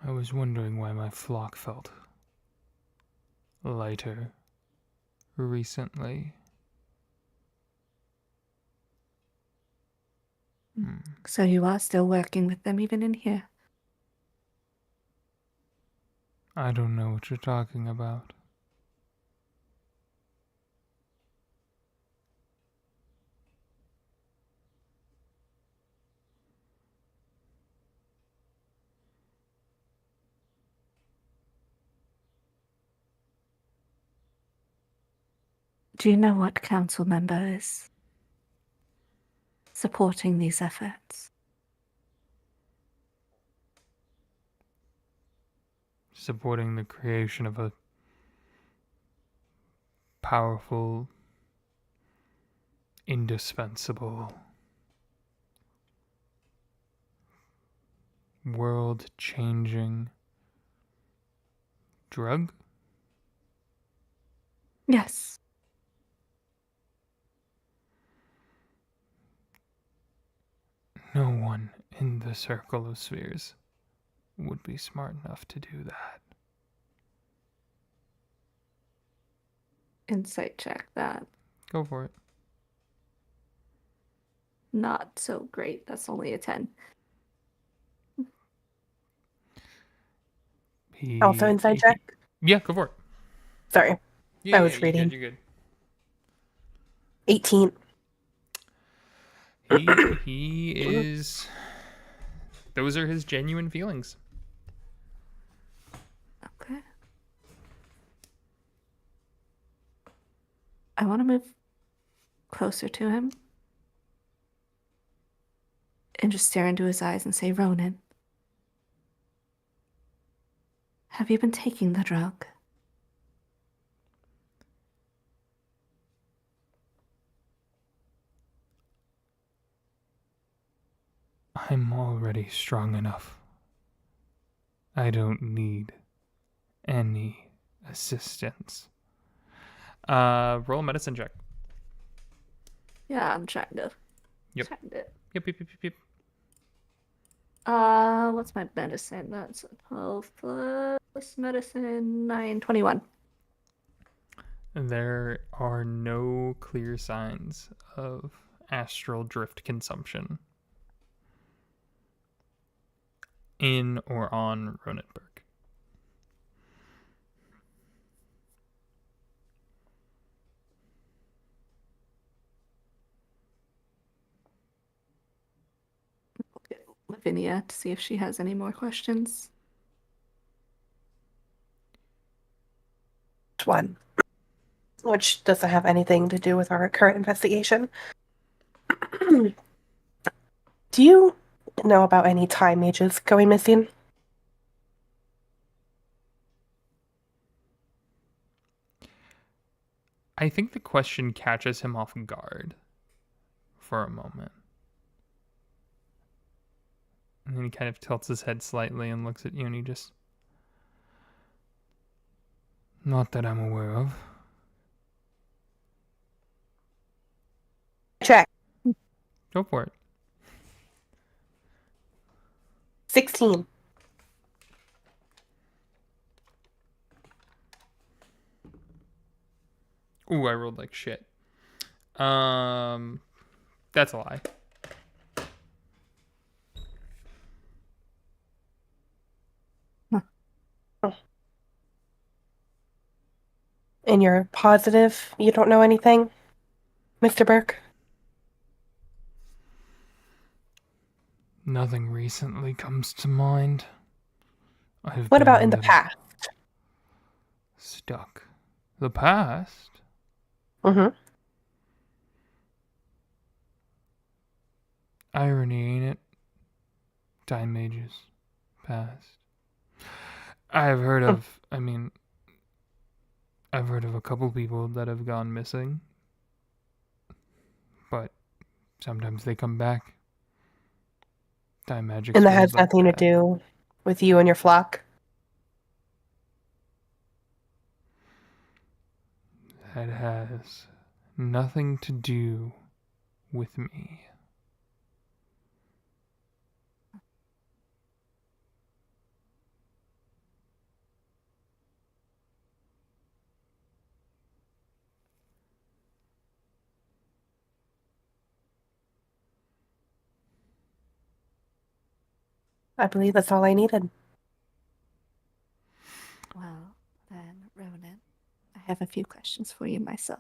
I was wondering why my flock felt lighter recently. So you are still working with them even in here? I don't know what you're talking about. Do you know what council member is supporting these efforts? Supporting the creation of a powerful, indispensable, world-changing drug? Yes. No one in the circle of spheres would be smart enough to do that. Insight check that. Go for it. Not so great. That's only a 10. Also inside check? Yeah, go for it. Sorry. Yeah, I was you're reading. Good, you're good. 18. He is. Those are his genuine feelings. Okay. I want to move closer to him and just stare into his eyes and say, Ronan, have you been taking the drug? I'm already strong enough. I don't need any assistance. Roll a medicine check. Yeah, I'm trying to. Yep. Trying to. Yep. What's my medicine? That's a 12 plus medicine, 9, 21. There are no clear signs of astral drift consumption in or on Ronenberg. Get Lavinia to see if she has any more questions. One. Which doesn't have anything to do with our current investigation. Do you know about any time mages going missing? I think the question catches him off guard for a moment. And then he kind of tilts his head slightly and looks at you and he just... Not that I'm aware of. Check. Go for it. 16. Ooh, I rolled like shit. That's a lie. And you're positive you don't know anything, Mr. Burke? Nothing recently comes to mind. I've What been about a in the little past? stuck. The past? Mm-hmm. Irony, ain't it? Time ages past. I've heard of, I've heard of a couple people that have gone missing. But sometimes they come back. Time magic's And that weird has like nothing to that. do with you and your flock? That has nothing to do with me. I believe that's all I needed. Well, then, Ronan, I have a few questions for you myself.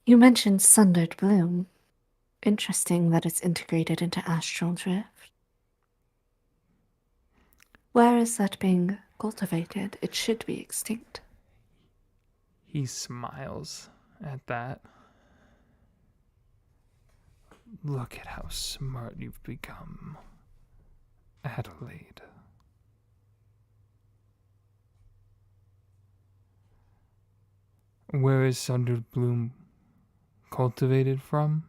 You mentioned Sundered Bloom. Interesting that it's integrated into Astral Drift. Where is that being cultivated? It should be extinct. He smiles at that. Look at how smart you've become, Adelaide. Where is Sundered Bloom cultivated from?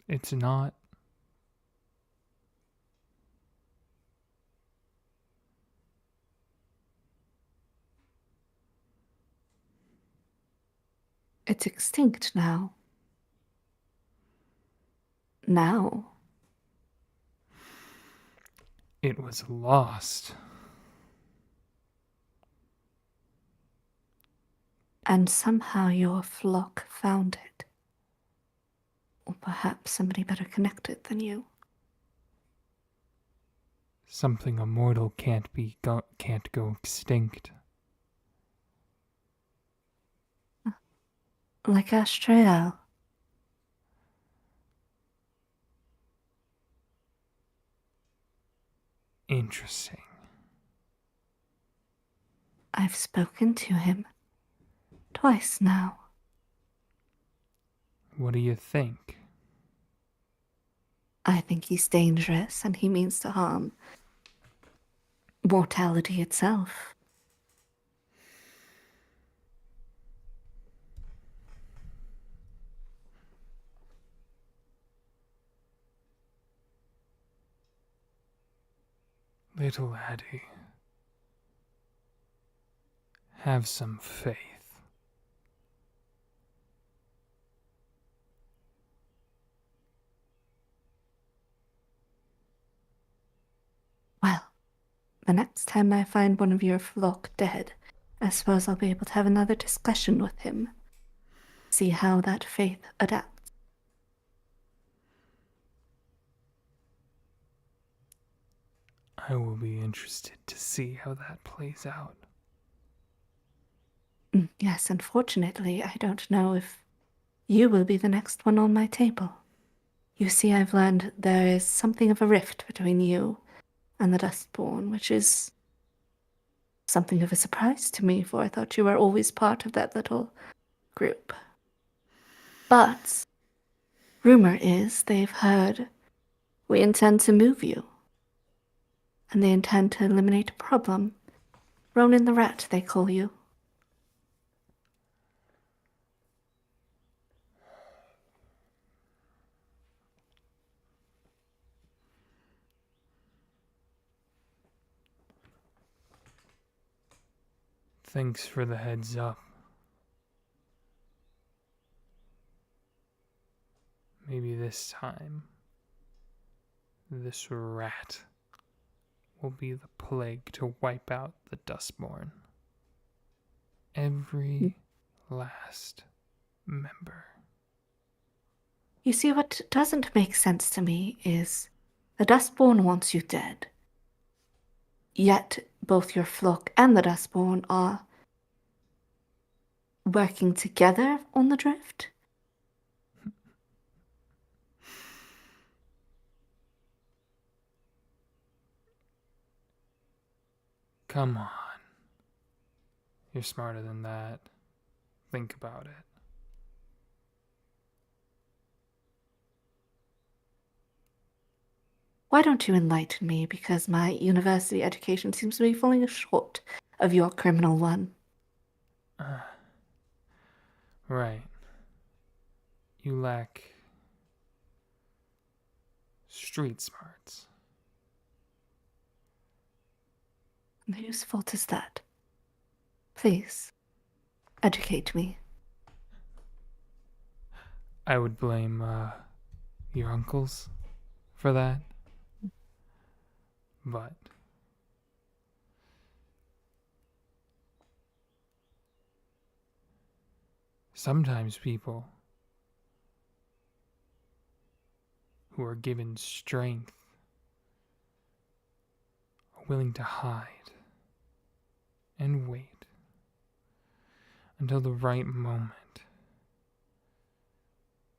It's not. It's extinct now. Now? It was lost. And somehow your flock found it. Or perhaps somebody better connected than you. Something immortal can't go extinct. Like Astrael. Interesting. I've spoken to him. Twice now. What do you think? I think he's dangerous and he means to harm mortality itself. Little Addie, have some faith. Well, the next time I find one of your flock dead, I suppose I'll be able to have another discussion with him. See how that faith adapts. I will be interested to see how that plays out. Yes, unfortunately, I don't know if you will be the next one on my table. You see, I've learned there is something of a rift between you and the Dustborn, which is something of a surprise to me, for I thought you were always part of that little group. But rumor is they've heard we intend to move you, and they intend to eliminate a problem. Ronan the Rat, they call you. Thanks for the heads up. Maybe this time, this rat will be the plague to wipe out the Dustborn. Every last member. You see, what doesn't make sense to me is the Dustborn wants you dead. Yet both your flock and the Dustborn are working together on the drift. Come on. You're smarter than that. Think about it. Why don't you enlighten me, because my university education seems to be falling short of your criminal one. Right. You lack street smarts. And whose fault is that? Please, educate me. I would blame your uncles for that. But sometimes people who are given strength are willing to hide and wait until the right moment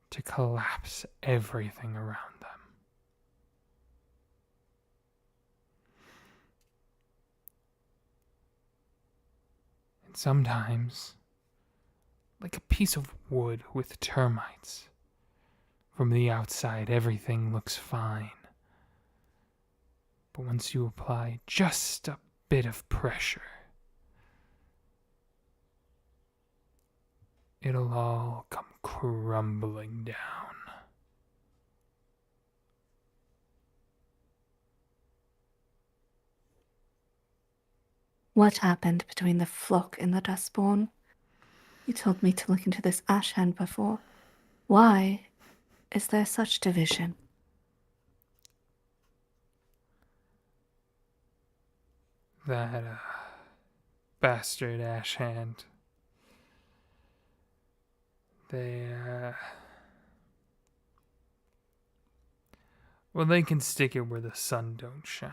to collapse everything around them. And sometimes, like a piece of wood with termites, from the outside everything looks fine. But once you apply just a bit of pressure, it'll all come crumbling down. What happened between the flock and the Dustborn? You told me to look into this ash hand before. Why is there such division? That bastard ash hand. They well, they can stick it where the sun don't shine.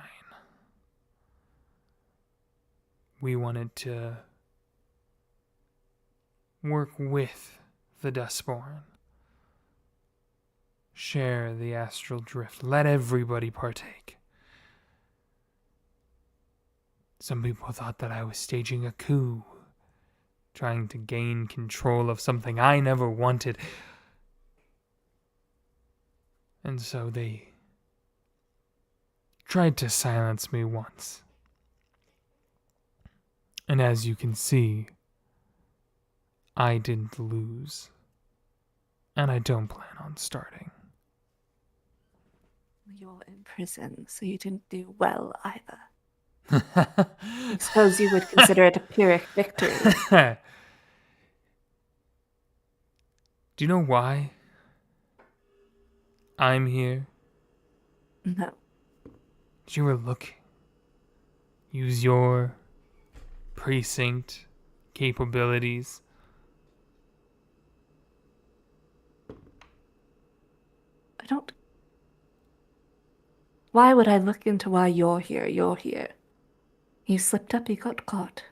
We wanted to work with the Dustborn. Share the astral drift. Let everybody partake. Some people thought that I was staging a coup, trying to gain control of something I never wanted. And so they tried to silence me once. And as you can see, I didn't lose. And I don't plan on starting. You're in prison, so you didn't do well either. I suppose you would consider it a Pyrrhic victory. Do you know why I'm here? No. You were looking. Use your precinct capabilities. I don't. Why would I look into why you're here? You're here. You slipped up, you got caught.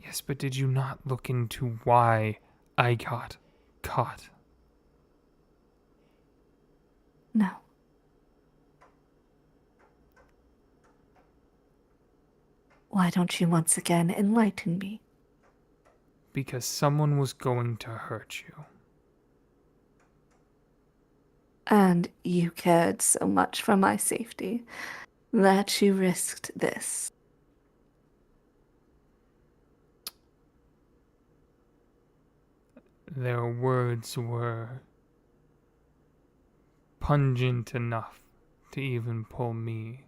Yes, but did you not look into why I got caught? No. Why don't you once again enlighten me? Because someone was going to hurt you. And you cared so much for my safety that you risked this. Their words were pungent enough to even pull me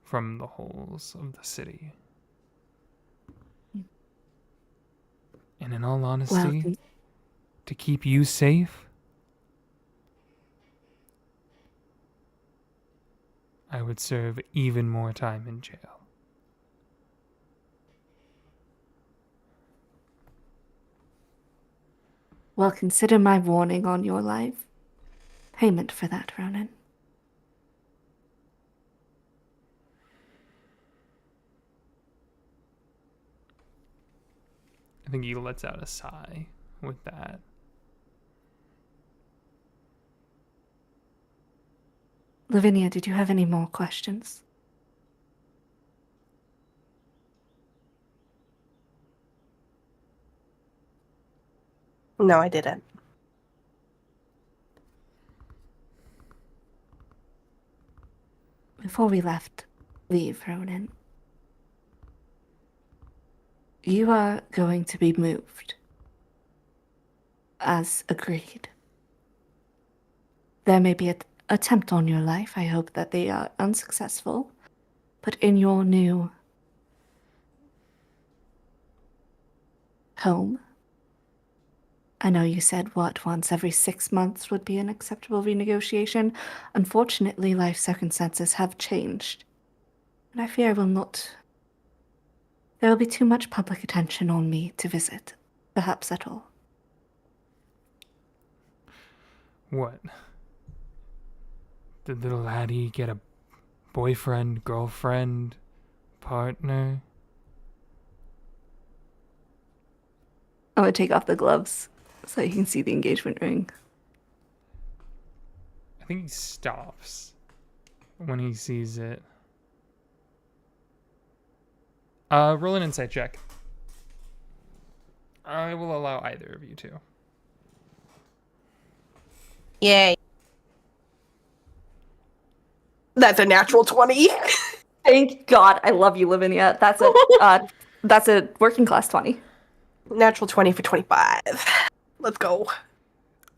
from the holes of the city. And in all honesty, Well, to keep you safe, I would serve even more time in jail. Well, consider my warning on your life payment for that, Ronan. I think he lets out a sigh with that. Lavinia, did you have any more questions? No, I didn't. Before we leave, Ronan, you are going to be moved. As agreed. There may be an attempt on your life. I hope that they are unsuccessful. But in your new home, I know you said once every 6 months would be an acceptable renegotiation. Unfortunately, life circumstances have changed. And I fear there will be too much public attention on me to visit. Perhaps at all. What? Did the laddie get a boyfriend, girlfriend, partner? I'm gonna take off the gloves so you can see the engagement ring. I think he stops when he sees it. Roll an insight check. I will allow either of you to. Yay. That's a natural 20. Thank God. I love you, Lavinia. That's a working class 20. Natural 20 for 25. Let's go.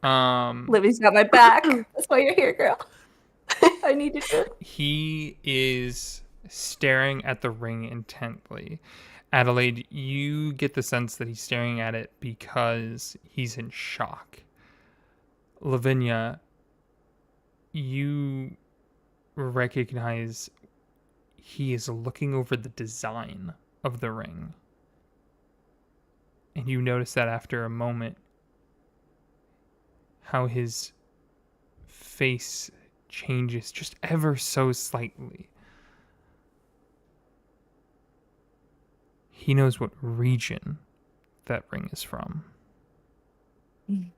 Livy's got my back. That's why you're here, girl. I need you to. He is staring at the ring intently. Adelaide, you get the sense that he's staring at it because he's in shock. Lavinia, you recognize he is looking over the design of the ring. And you notice that after a moment, how his face changes just ever so slightly. He knows what region that ring is from. Mm.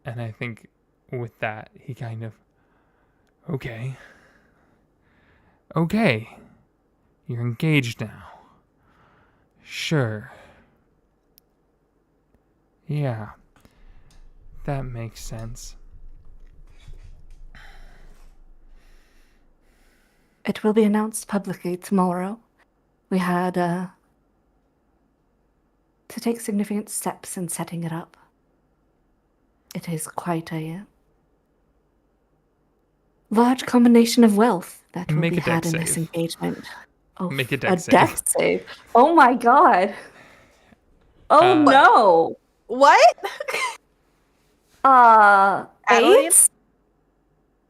And I think with that, he kind of, okay, you're engaged now. Sure. Yeah, that makes sense. It will be announced publicly tomorrow. We had to take significant steps in setting it up. It is quite a large combination of wealth that will Make be a dex had in this save. engagement. Oh, Make a a dex save. dex save. Oh my God. Oh Uh, no. What? Adelaide?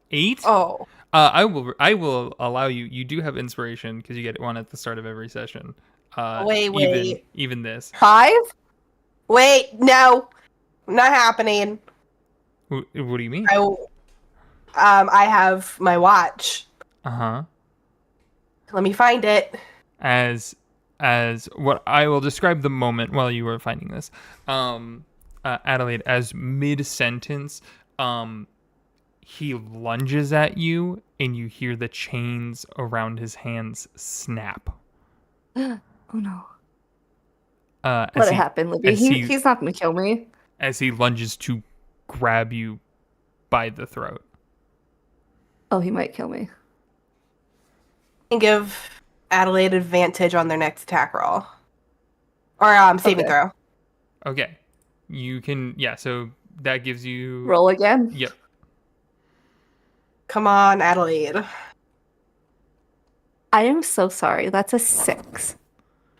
8? 8? Oh. I will allow you. You do have inspiration because you get one at the start of every session. Wait. Even this. 5? Wait, no. Not happening. What do you mean? I have my watch. Uh-huh. Let me find it. As what I will describe the moment while you were finding this. Adelaide, as mid-sentence, he lunges at you and you hear the chains around his hands snap. Oh no. Let Let it happen, Libby. He's not going to kill me. As he lunges to grab you by the throat. Oh, he might kill me. And give Adelaide advantage on their next attack roll. Or saving throw. Okay. You can, so that gives you... Roll again? Yep. Come on, Adelaide. I am so sorry. That's a 6.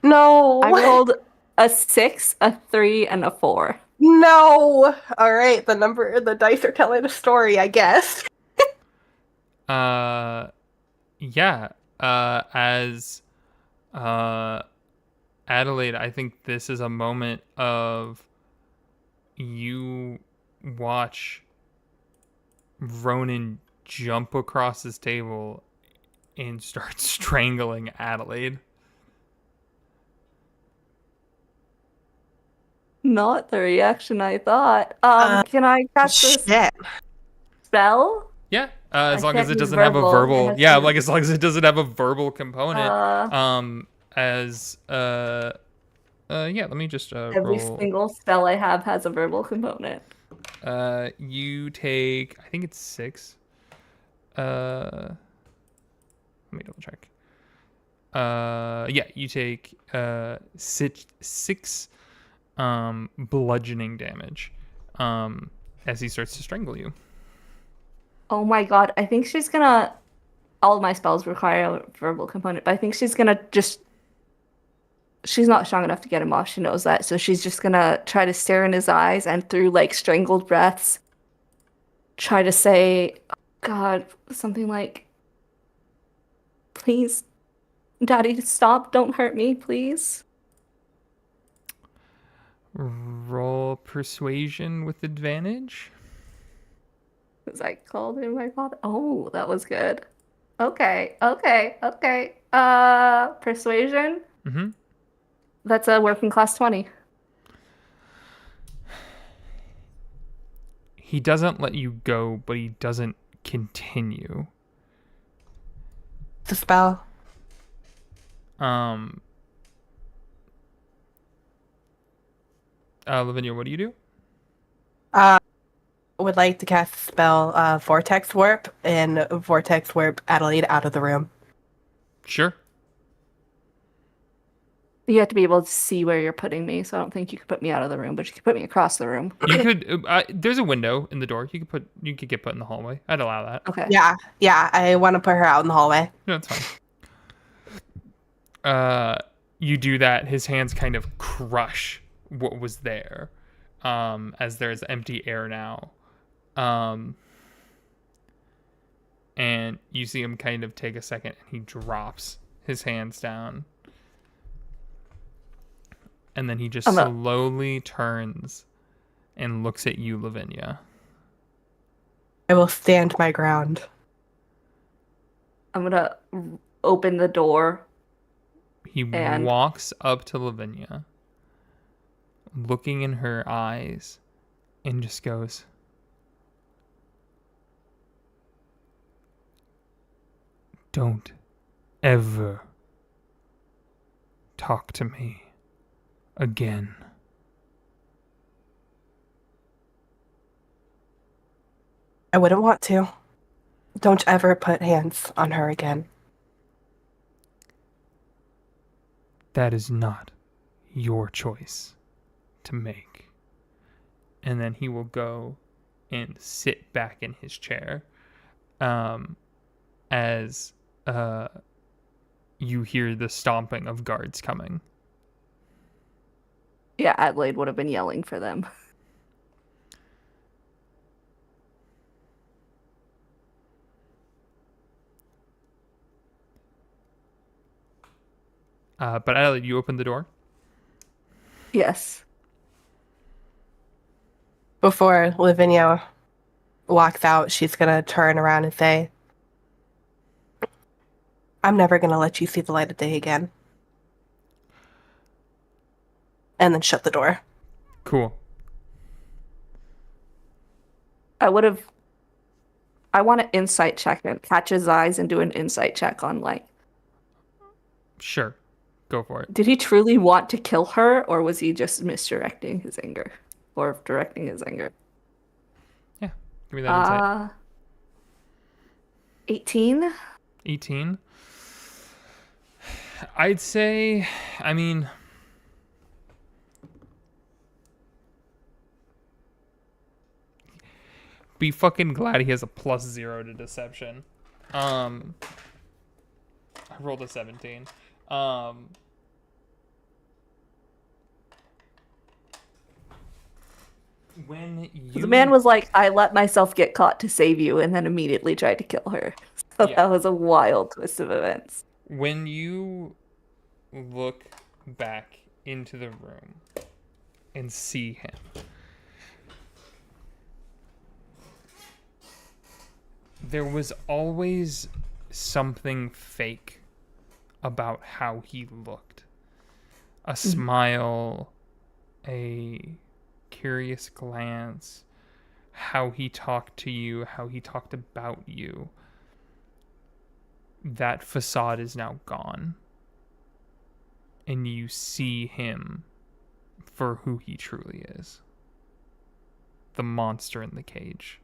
No. I rolled a 6, a 3, and a 4. No. All right. The dice are telling a story, I guess. Yeah. As Adelaide, I think this is a moment of you watch Ronan jump across his table and start strangling Adelaide. Not the reaction I thought. Can I cast this Shit. spell? Yeah, I as long as can't it use doesn't have a verbal. It has Yeah, to- like as long as it doesn't have a verbal component. Uh, As yeah. Let me just every roll. single spell I have has a verbal component. You take. I think it's 6. Let me double check. Yeah, you take 6 bludgeoning damage as he starts to strangle you. Oh my god, I think she's gonna. All of my spells require a verbal component, but I think she's gonna just. She's not strong enough to get him off. She knows that, so she's just gonna try to stare in his eyes and through like strangled breaths, try to say, oh, "God, something like, please, Daddy, stop! Don't hurt me, please." Roll persuasion with advantage. Because I called him my father. Oh, that was good. Okay. Persuasion. Mm-hmm. That's a working class 20. He doesn't let you go, but he doesn't continue. The spell. Lavinia, what do you do? Would like to cast a spell, Vortex Warp, and Vortex Warp Adelaide out of the room. Sure. You have to be able to see where you're putting me, so I don't think you could put me out of the room, but you could put me across the room. You could. There's a window in the door. You could get put in the hallway. I'd allow that. Okay. Yeah, I want to put her out in the hallway. No, it's fine. You do that. His hands kind of crush what was there, as there's empty air now. And you see him kind of take a second, and he drops his hands down. And then he just slowly turns and looks at you, Lavinia. I will stand my ground. I'm gonna open the door. He walks up to Lavinia, looking in her eyes, and just goes, "Don't ever talk to me again." I wouldn't want to. Don't ever put hands on her again. That is not your choice to make. And then he will go and sit back in his chair as you hear the stomping of guards coming. Yeah, Adelaide would have been yelling for them. But Adelaide, you open the door? Yes. Before Lavinia walks out, she's gonna turn around and say, "I'm never gonna let you see the light of day again." And then shut the door. Cool. I want to insight check and catch his eyes and do an insight check on like. Sure. Go for it. Did he truly want to kill her, or was he just misdirecting his anger? Or directing his anger? Yeah. Give me that insight. 18? 18? I'd say, I mean, be fucking glad he has a +0 to deception. I rolled a 17. when The man was like, I let myself get caught to save you, and then immediately tried to kill her. So Yeah. that was a wild twist of events. When you look back into the room and see him, there was always something fake about how he looked. A smile, a curious glance, how he talked to you, how he talked about you. That facade is now gone. And you see him for who he truly is. The monster in the cage.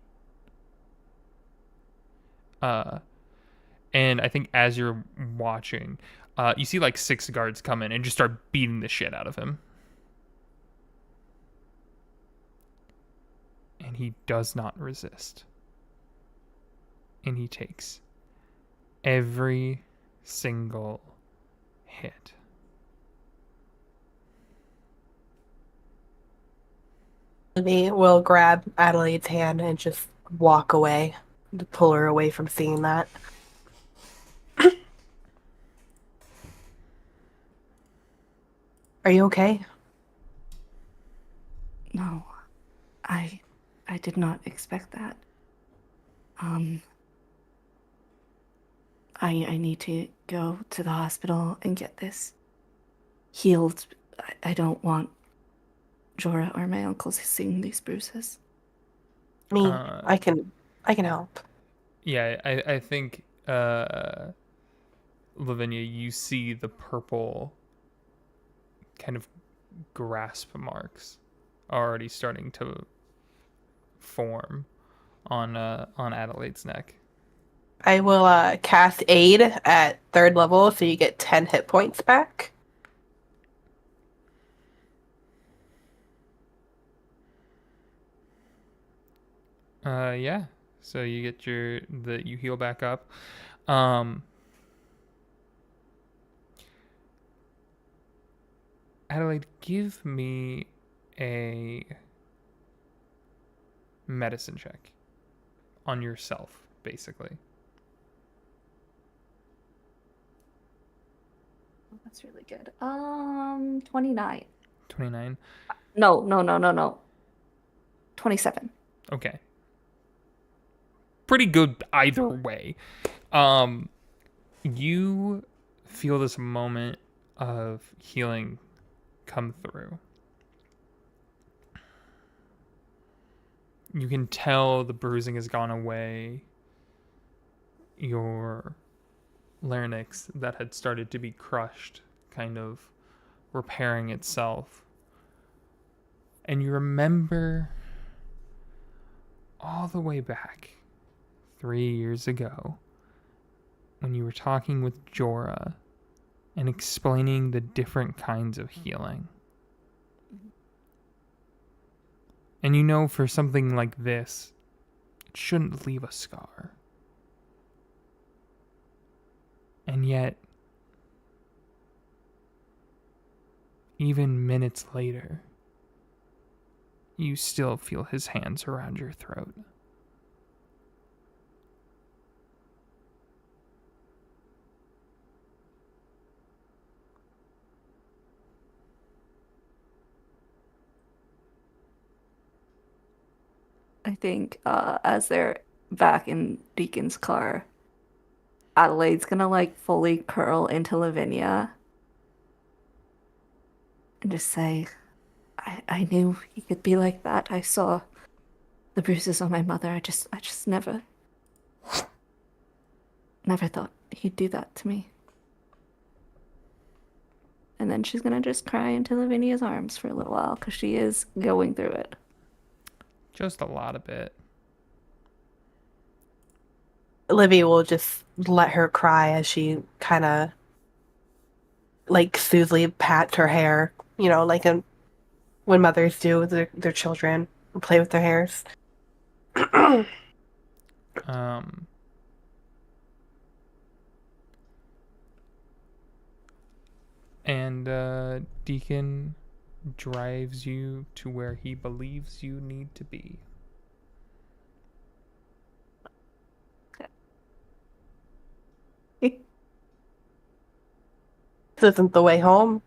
And I think as you're watching, you see like 6 guards come in and just start beating the shit out of him. And he does not resist. And he takes every single hit. Libby will grab Adelaide's hand and just walk away to pull her away from seeing that. Are you okay? No, I did not expect that. I need to go to the hospital and get this healed. I don't want Jorah or my uncles seeing these bruises. Me, I can help. Yeah, I think Lavinia, you see the purple kind of grasp marks already starting to form on Adelaide's neck. I will cast Aid at 3rd level, so you get 10 hit points back. Yeah. So you get you heal back up. Adelaide, give me a medicine check on yourself, basically. That's really good. 29. 29. No. 27. Okay. Pretty good either way. You feel this moment of healing come through. You can tell the bruising has gone away. Your larynx that had started to be crushed kind of repairing itself. And you remember all the way back 3 years ago when you were talking with Jorah and explaining the different kinds of healing. And you know, for something like this, it shouldn't leave a scar. And yet, even minutes later, you still feel his hands around your throat. I think as they're back in Deacon's car, Adelaide's gonna like fully curl into Lavinia and just say, I knew he could be like that. I saw the bruises on my mother. I just never thought he'd do that to me. And then she's gonna just cry into Lavinia's arms for a little while because she is going through it. Just a lot of it. Libby will just let her cry as she kind of like soothingly pats her hair, like when mothers do with their children, play with their hairs. And Deacon, drives you to where he believes you need to be. This isn't the way home.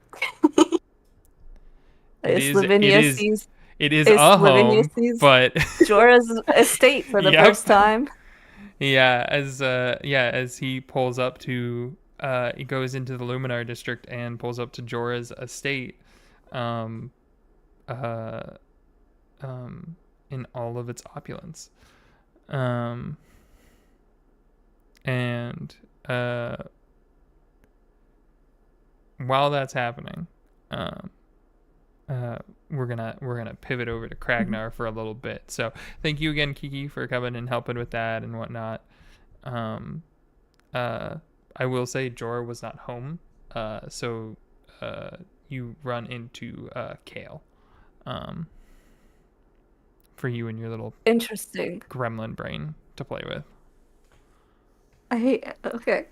Is Lavinia sees it is is a Lavinia home, sees but Jorah's estate for the Yep. first time. yeah, as he pulls up to he goes into the Luminar district and pulls up to Jorah's estate, um, uh, in all of its opulence, and while that's happening, we're gonna pivot over to Kragnar for a little bit. So thank you again, Kiki, for coming and helping with that and whatnot. I will say Jorah was not home, so you run into Kale, for you and your little Interesting. gremlin brain to play with. Okay.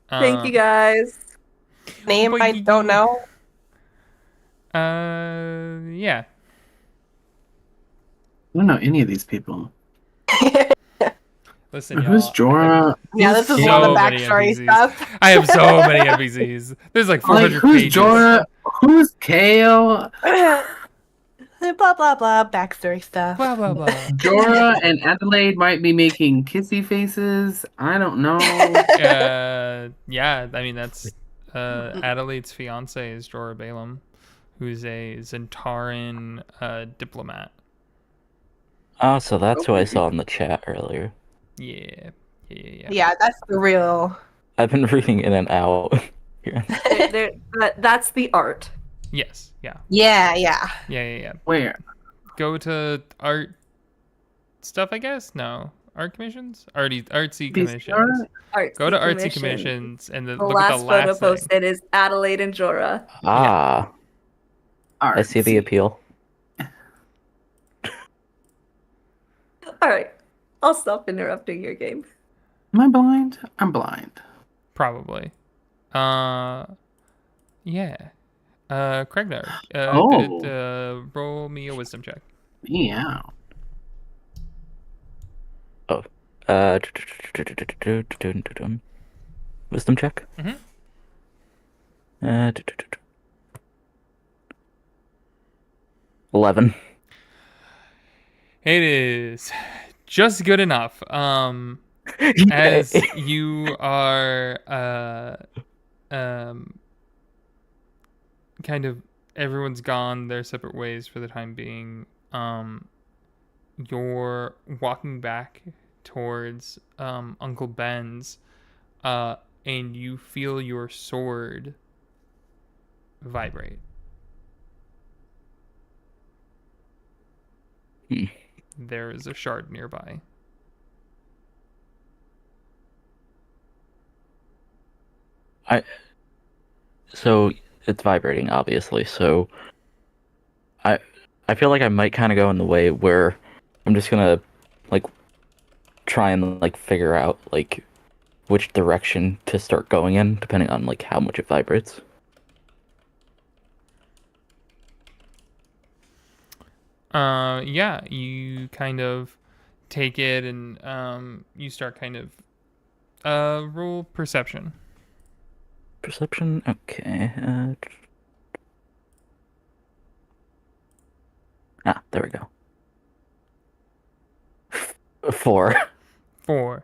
Thank you Um, guys. Name But I don't know. Yeah. I don't know any of these people. Listen, Who's y'all. Jorah? Yeah, Who's this is so all the many backstory NPCs. stuff. I have so many NPCs. There's like 400 Like, who's pages. Jorah? Who's Kale? Blah blah blah. Backstory stuff. Blah blah blah. Jorah and Adelaide might be making kissy faces. I don't know. Yeah, I mean that's Adelaide's fiance is Jorah Balaam, who's a Zentaran diplomat. Oh, so that's who I saw in the chat earlier. Yeah. Yeah, that's the real. I've been reading in and out. That's the art. Yes. Yeah. Yeah. Where? Go to art stuff, I guess. No, art commissions, artsy commissions. Go to artsy commissions and then The look at last the photo last thing. posted is Adelaide and Jorah. Ah, I see the Artsy. appeal. All right, I'll stop interrupting your game. Am I blind? I'm blind. Probably. Yeah. Kragnar. Roll me a wisdom check. Yeah. Oh, wisdom check. Mhm. 11. It is just good enough. As you are kind of everyone's gone their separate ways for the time being. You're walking back towards Uncle Ben's, and you feel your sword vibrate. There is a shard nearby. So it's vibrating, obviously. So I feel like I might kind of go in the way where I'm just gonna like try and like figure out like which direction to start going in, depending on like how much it vibrates. Yeah, you kind of take it and you start kind of roll perception. Perception. Okay. There we go. 4. 4.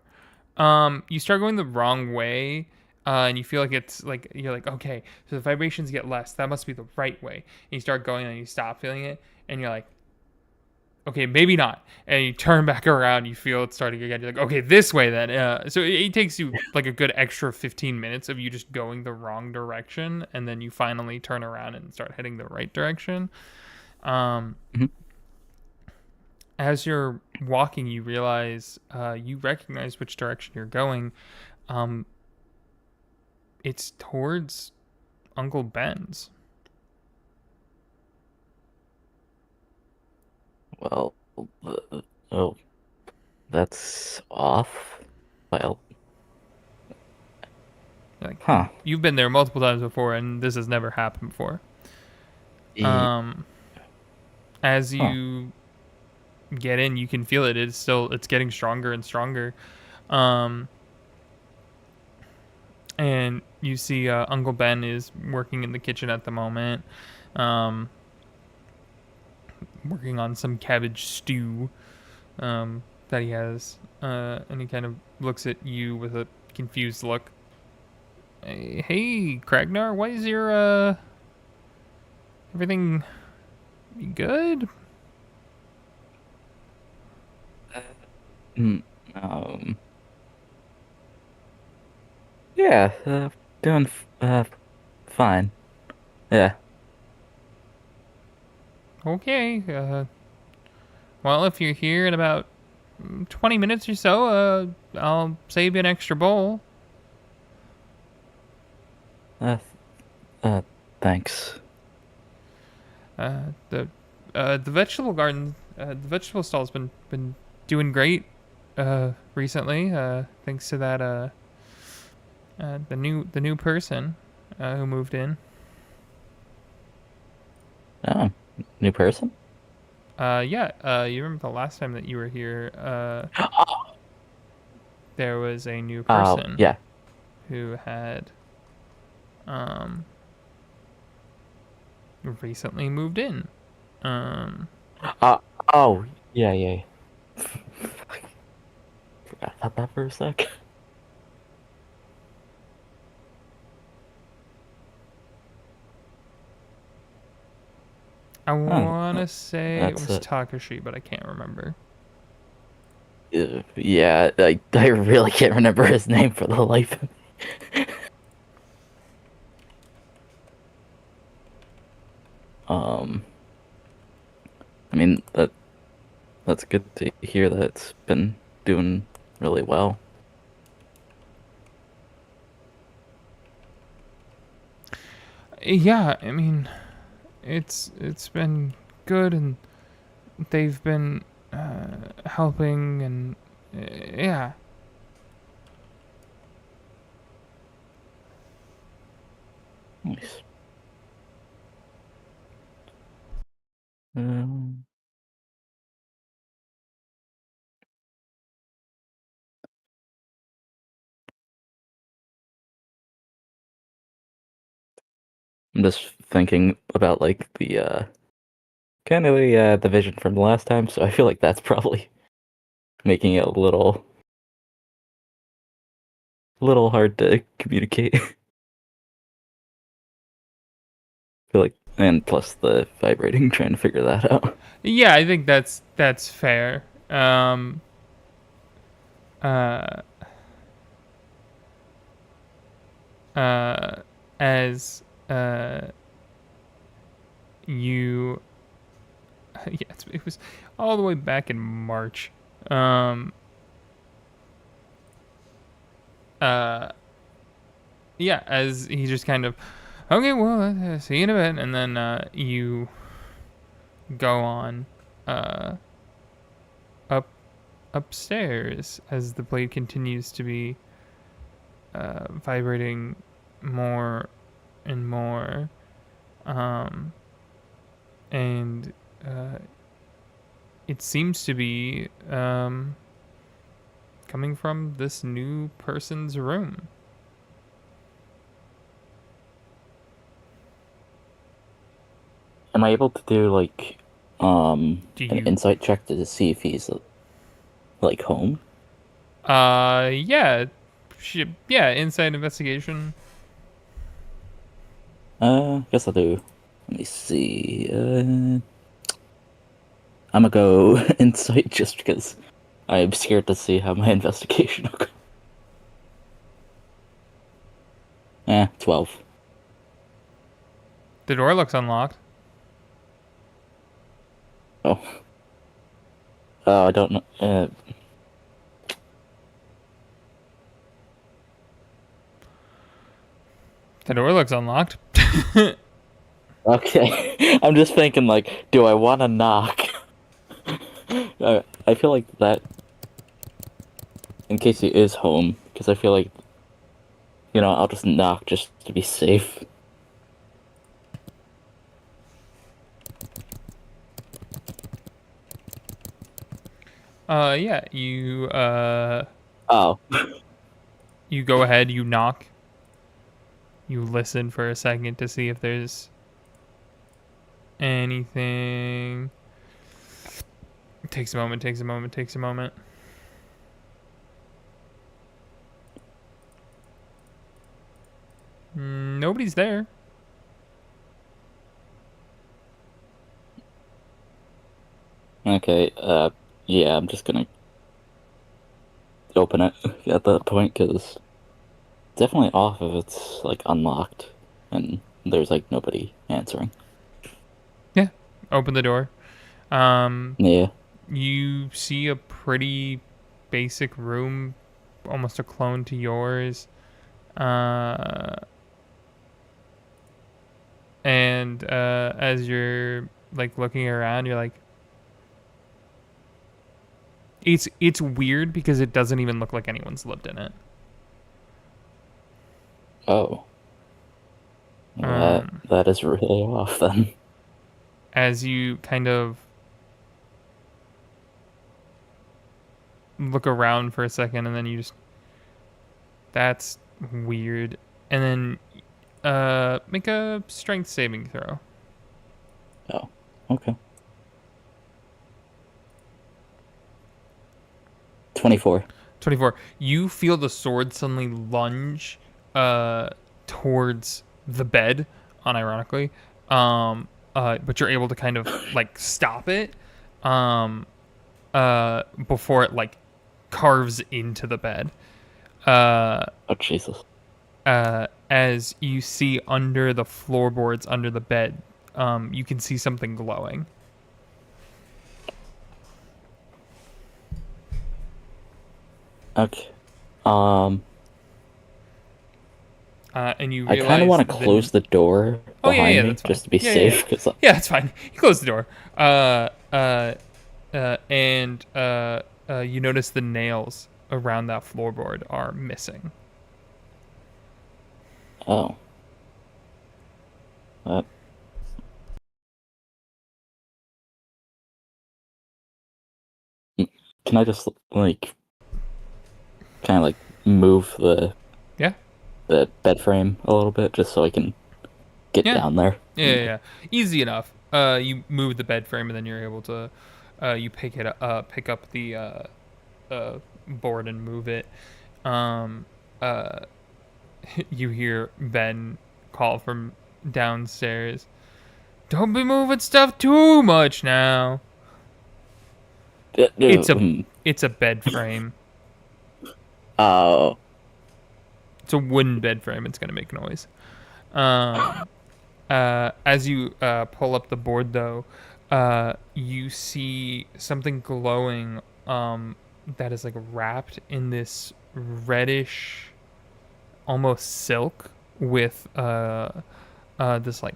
You start going the wrong way, and you feel like it's like you're like, okay, so the vibrations get less. That must be the right way. And you start going, and you stop feeling it, and you're like, okay, maybe not. And you turn back around, you feel it starting again. You're like, okay, this way then. So it takes you like a good extra 15 minutes of you just going the wrong direction, and then you finally turn around and start heading the right direction. As you're walking, you realize you recognize which direction you're going. It's towards Uncle Ben's. Well, oh, that's off. Well, Like, huh. You've been there multiple times before, and this has never happened before. As you get in, you can feel it. It's getting stronger and stronger. And you see Uncle Ben is working in the kitchen at the moment, working on some cabbage stew that he has. And he kind of looks at you with a confused look. Hey, Kragnar, why is your everything good? Mm, yeah, doing fine. Yeah. Okay. Well, if you're here in about 20 minutes or so, I'll save you an extra bowl. Uh, uh, thanks. The vegetable garden, the vegetable stall's been doing great recently, thanks to that the new person who moved in. Oh, new person? Yeah, you remember the last time that you were here, there was a new Oh, person yeah. who had recently moved in. Oh, yeah. Forgot about that for a sec. I want to say it That's was it. Takashi, but I can't remember. Yeah, I really can't remember his name for the life of me. I mean, that's good to hear that it's been doing really well. Yeah, I mean, it's been good, and they've been helping, and yeah. Nice. Um, I'm just thinking about like the kind of the vision from the last time, so I feel like that's probably making it a little hard to communicate. I feel like, and plus the vibrating, trying to figure that out. Yeah, I think that's fair. Uh, uh, as you, yeah, it was all the way back in March. Um, uh, yeah, as he just kind of, okay, well, see you in a bit, and then you go on up upstairs as the blade continues to be vibrating more and more, and it seems to be coming from this new person's room. Am I able to do like Do an you? insight check to see if he's like home? Yeah, yeah. Inside investigation. Guess I'll do. Let me see. I'm gonna go insight just because I'm scared to see how my investigation will go. 12. The door looks unlocked. Oh. I don't know. The door looks unlocked. Okay. I'm just thinking, like, do I want to knock? I feel like that, in case he is home, because I feel like, I'll just knock just to be safe. Yeah, Oh, you go ahead, you knock, you listen for a second to see if there's anything. It takes a moment, takes a moment, takes a moment. Nobody's there. okay. Yeah, I'm just gonna open it at that point because definitely off if it's like unlocked and there's like nobody answering. Yeah, open the door. Um, Yeah. you see a pretty basic room, almost a clone to yours. Uh, and as you're like looking around, you're like, it's weird because it doesn't even look like anyone's lived in it. Oh, Um, that is really off then. as you kind of look around for a second, and then you just, that's weird. And then make a strength saving throw. Oh, okay. 24. 24. You feel the sword suddenly lunge towards the bed, unironically. But you're able to kind of like stop it before it like carves into the bed. Oh, Jesus. As you see under the floorboards under the bed, you can see something glowing. Okay. Um, And you I realize kind of want to close the door Oh yeah, behind yeah, me that's fine. just to be Yeah, safe. Cause yeah, that's fine. You close the door. And you notice the nails around that floorboard are missing. oh, uh, can I just like kind of like move Yeah, the bed frame a little bit just so I can get yeah, down there? yeah. Easy enough. You move the bed frame, and then you're able to, you pick up the board and move it. Um, uh, you hear Ben call from downstairs. Don't be moving stuff too much now. It's a Mm. it's a bed frame. Oh, It's a wooden bed frame. It's gonna make noise. Um, as you pull up the board, though, you see something glowing. That is like wrapped in this reddish, almost silk with this like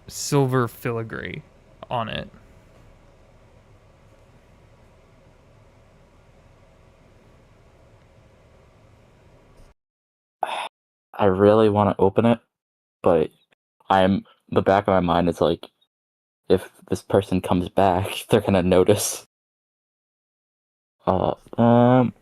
silver filigree on it. I really want to open it, but I'm the back of my mind is like, if this person comes back, they're gonna notice. Uh, um,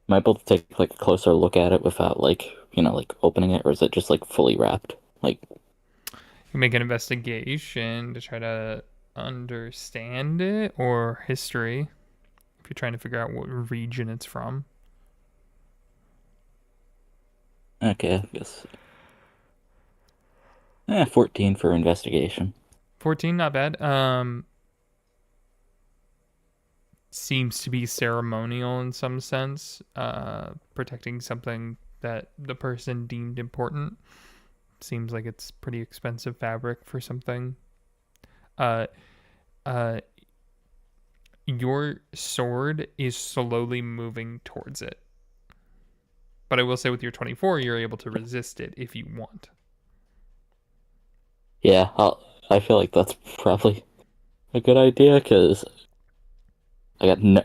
am I able to take like a closer look at it without like like opening it, or is it just like fully wrapped? Like, You make an investigation to try to understand it, or history if you're trying to figure out what region it's from. okay, I guess. 14 for investigation. 14, not bad. Seems to be ceremonial in some sense, protecting something that the person deemed important. Seems like it's pretty expensive fabric for something. Uh, uh, your sword is slowly moving towards it. But I will say with your 24, you're able to resist it if you want. Yeah, I feel like that's probably a good idea because I got no,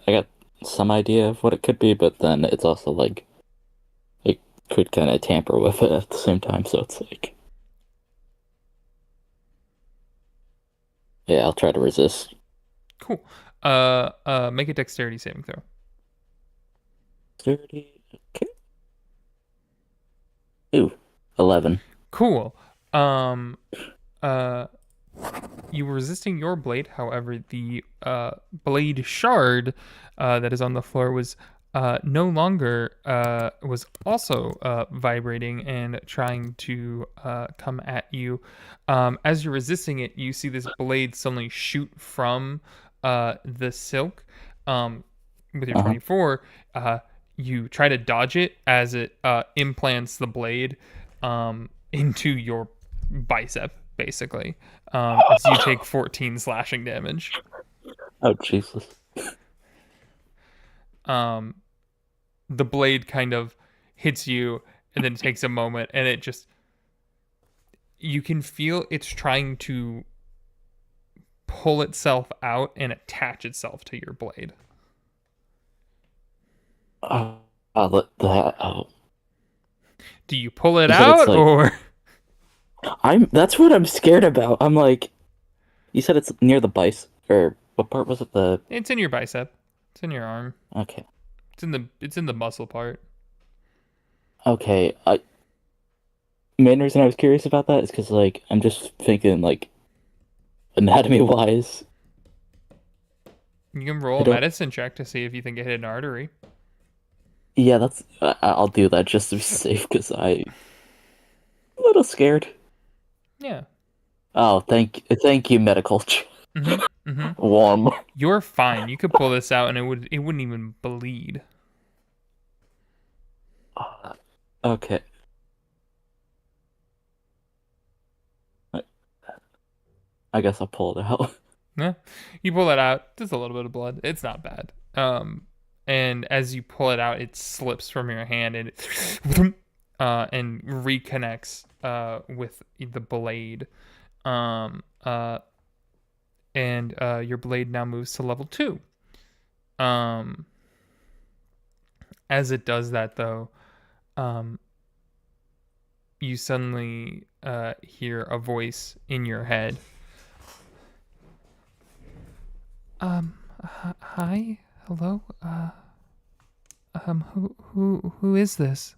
I got some idea of what it could be, but then it's also like it could kind of tamper with it at the same time. So it's like Yeah, I'll try to resist. Cool. Make a dexterity saving throw. 30. Okay. Ooh, 11. Cool. Um, uh, you were resisting your blade. However, the blade shard that is on the floor was no longer was also vibrating and trying to come at you. As you're resisting it, you see this blade suddenly shoot from the silk. With your Uh-huh. 24, you try to dodge it as it implants the blade into your bicep, basically, as you take 14 slashing damage. Oh, Jesus. The blade kind of hits you, and then it takes a moment, and it just, you can feel it's trying to pull itself out and attach itself to your blade. Oh, oh. Do you pull it You said it's out, like- or That's what I'm scared about. I'm like, you said it's near the bicep, or what part was it? it's in your bicep? It's in your arm. Okay. It's in the muscle part. Okay. Main reason I was curious about that is because, like, I'm just thinking, like, anatomy-wise. You can roll I a don't- medicine check to see if you think it hit an artery. Yeah, I'll do that just to be safe, because I'm a little scared. Yeah. Oh, thank you, medical. Warm. You're fine. You could pull this out, and it wouldn't even bleed. Okay. I guess I'll pull it out. Yeah. You pull it out. Just a little bit of blood. It's not bad. And as you pull it out, it slips from your hand and and reconnects with the blade. And your blade now moves to level 2. As it does that, though, you suddenly hear a voice in your head. Hi, hello. Who is this?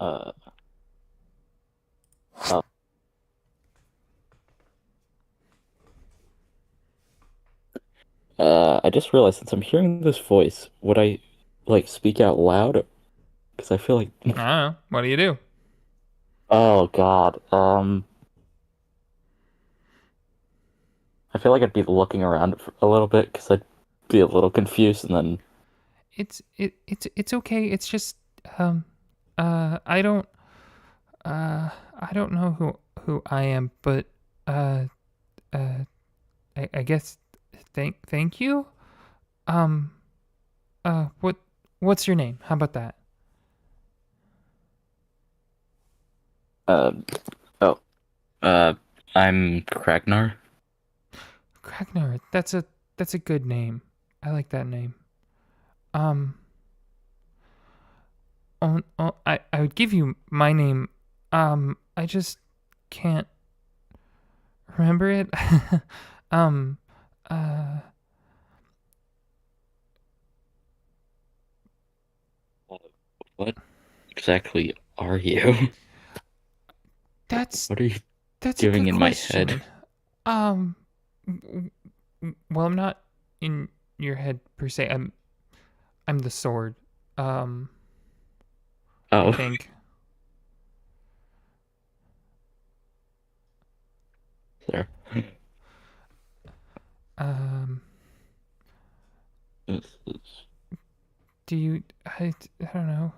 Oh. I just realized since I'm hearing this voice, would I, like, speak out loud? Because I feel like... I don't know. What do you do? Oh, God. I feel like I'd be looking around a little bit, because I'd be a little confused, and then... It's okay. It's just I don't know who I am, but I guess thank you. What's your name? How about that? Oh, I'm Kragnar. Kragnar. That's a good name. I like that name. I would give you my name. I just can't remember it. um, uh, What exactly are you? that's What are you that's doing a good in my question. head? Well, I'm not in your head per se. I'm the sword. I Oh, think. there. Um, It's- do you? I don't know.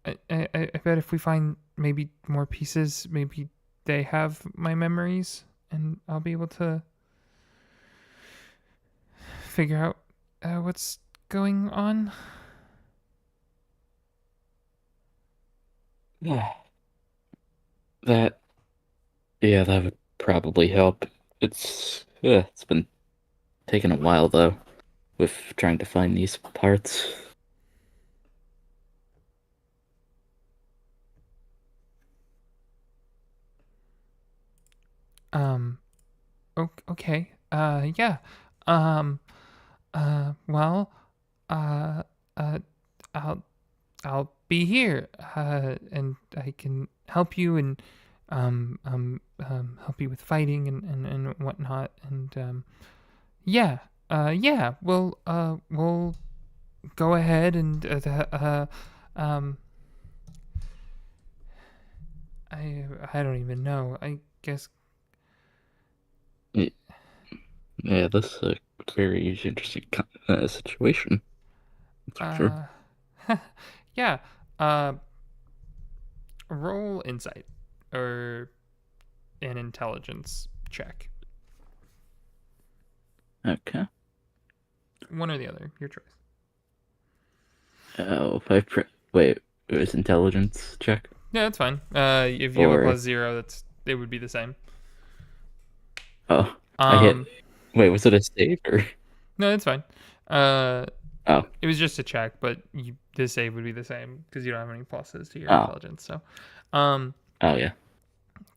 I bet if we find maybe more pieces, maybe they have my memories, and I'll be able to figure out what's going on. Yeah. That, yeah, that would probably help. It's been taking a while though, with trying to find these parts. Okay. Yeah. Um. Well. Uh. Uh. I'll. I'll be here. And I can help you and help you with fighting and whatnot. And yeah. Yeah. We'll go ahead and um. I don't even know. I guess. Yeah, this is a very interesting situation. That's for sure. Yeah. Roll insight or an intelligence check. Okay. One or the other, your choice. Oh, wait, it was intelligence check? Yeah, that's fine. If you have a Or, +0, it would be the same. oh, I hit, Um, wait, was it a save or? no, it's fine. Uh, Oh, it was just a check, but the save would be the same because you don't have any pluses to your oh, intelligence. So, um, oh yeah.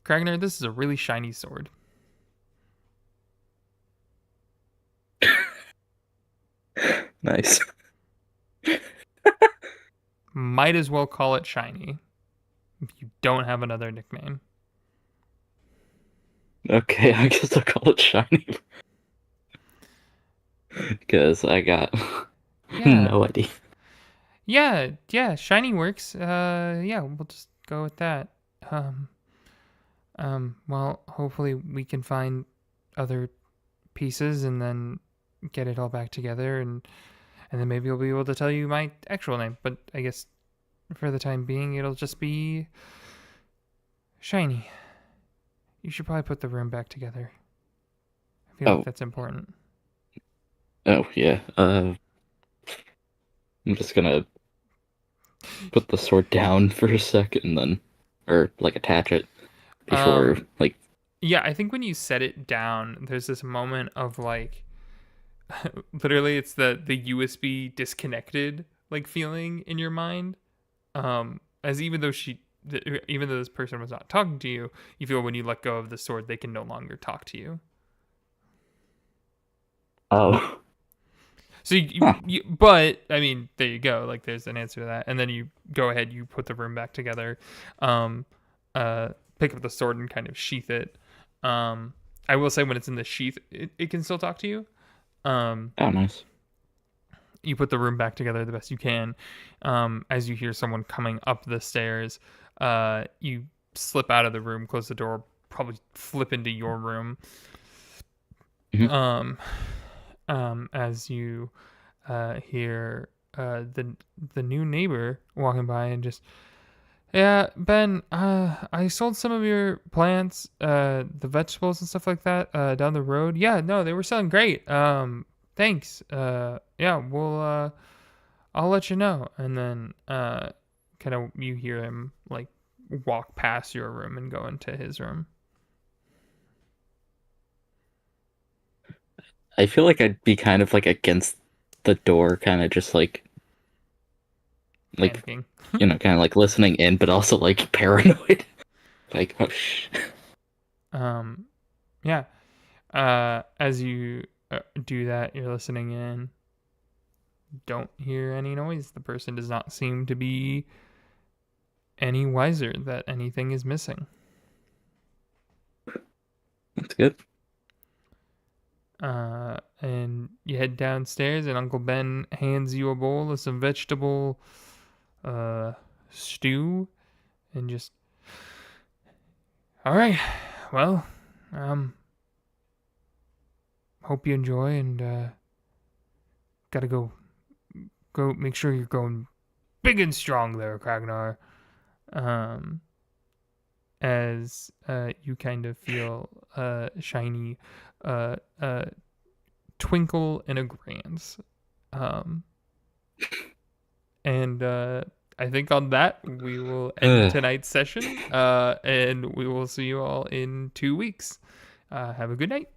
Kragner, this is a really shiny sword. Nice. Might as well call it shiny if you don't have another nickname. Okay, I guess I'll call it shiny. Because I got Yeah. no idea. Yeah, shiny works. Yeah, we'll just go with that. Um, well, hopefully we can find other pieces and then get it all back together and then maybe I'll be able to tell you my actual name, but I guess for the time being it'll just be shiny. You should probably put the room back together. I feel like Oh, that's important. oh yeah. I'm just gonna put the sword down for a second and then, or like attach it before, like, Yeah, I think when you set it down, there's this moment of like literally it's the USB disconnected like feeling in your mind. As even though this person was not talking to you, you feel when you let go of the sword, they can no longer talk to you. oh, So huh. but I mean, there you go. Like, there's an answer to that, and then you go ahead, you put the room back together, um, pick up the sword and kind of sheath it. I will say when it's in the sheath, it can still talk to you. Oh, nice. You put the room back together the best you can. As you hear someone coming up the stairs, you slip out of the room, close the door, probably flip into your room. Mhm. As you hear the new neighbor walking by and just, yeah, Ben, I sold some of your plants, the vegetables and stuff like that, down the road. Yeah, no, they were selling great. Thanks. Yeah, I'll let you know. And then, kind of you hear him like walk past your room and go into his room. I feel like I'd be kind of like against the door, kind of just like, Panicking. kind of like listening in, but also like paranoid. Like, oh Yeah. As you do that, you're listening in. Don't hear any noise. The person does not seem to be any wiser that anything is missing. that's good. And you head downstairs, and Uncle Ben hands you a bowl of some vegetable stew, and just, all right, well, hope you enjoy, and gotta go make sure you're going big and strong there, Kragnar. Um, as you kind of feel shiny twinkle in a glance. Um, and I think on that, we will end tonight's session, and we will see you all in 2 weeks. Have a good night.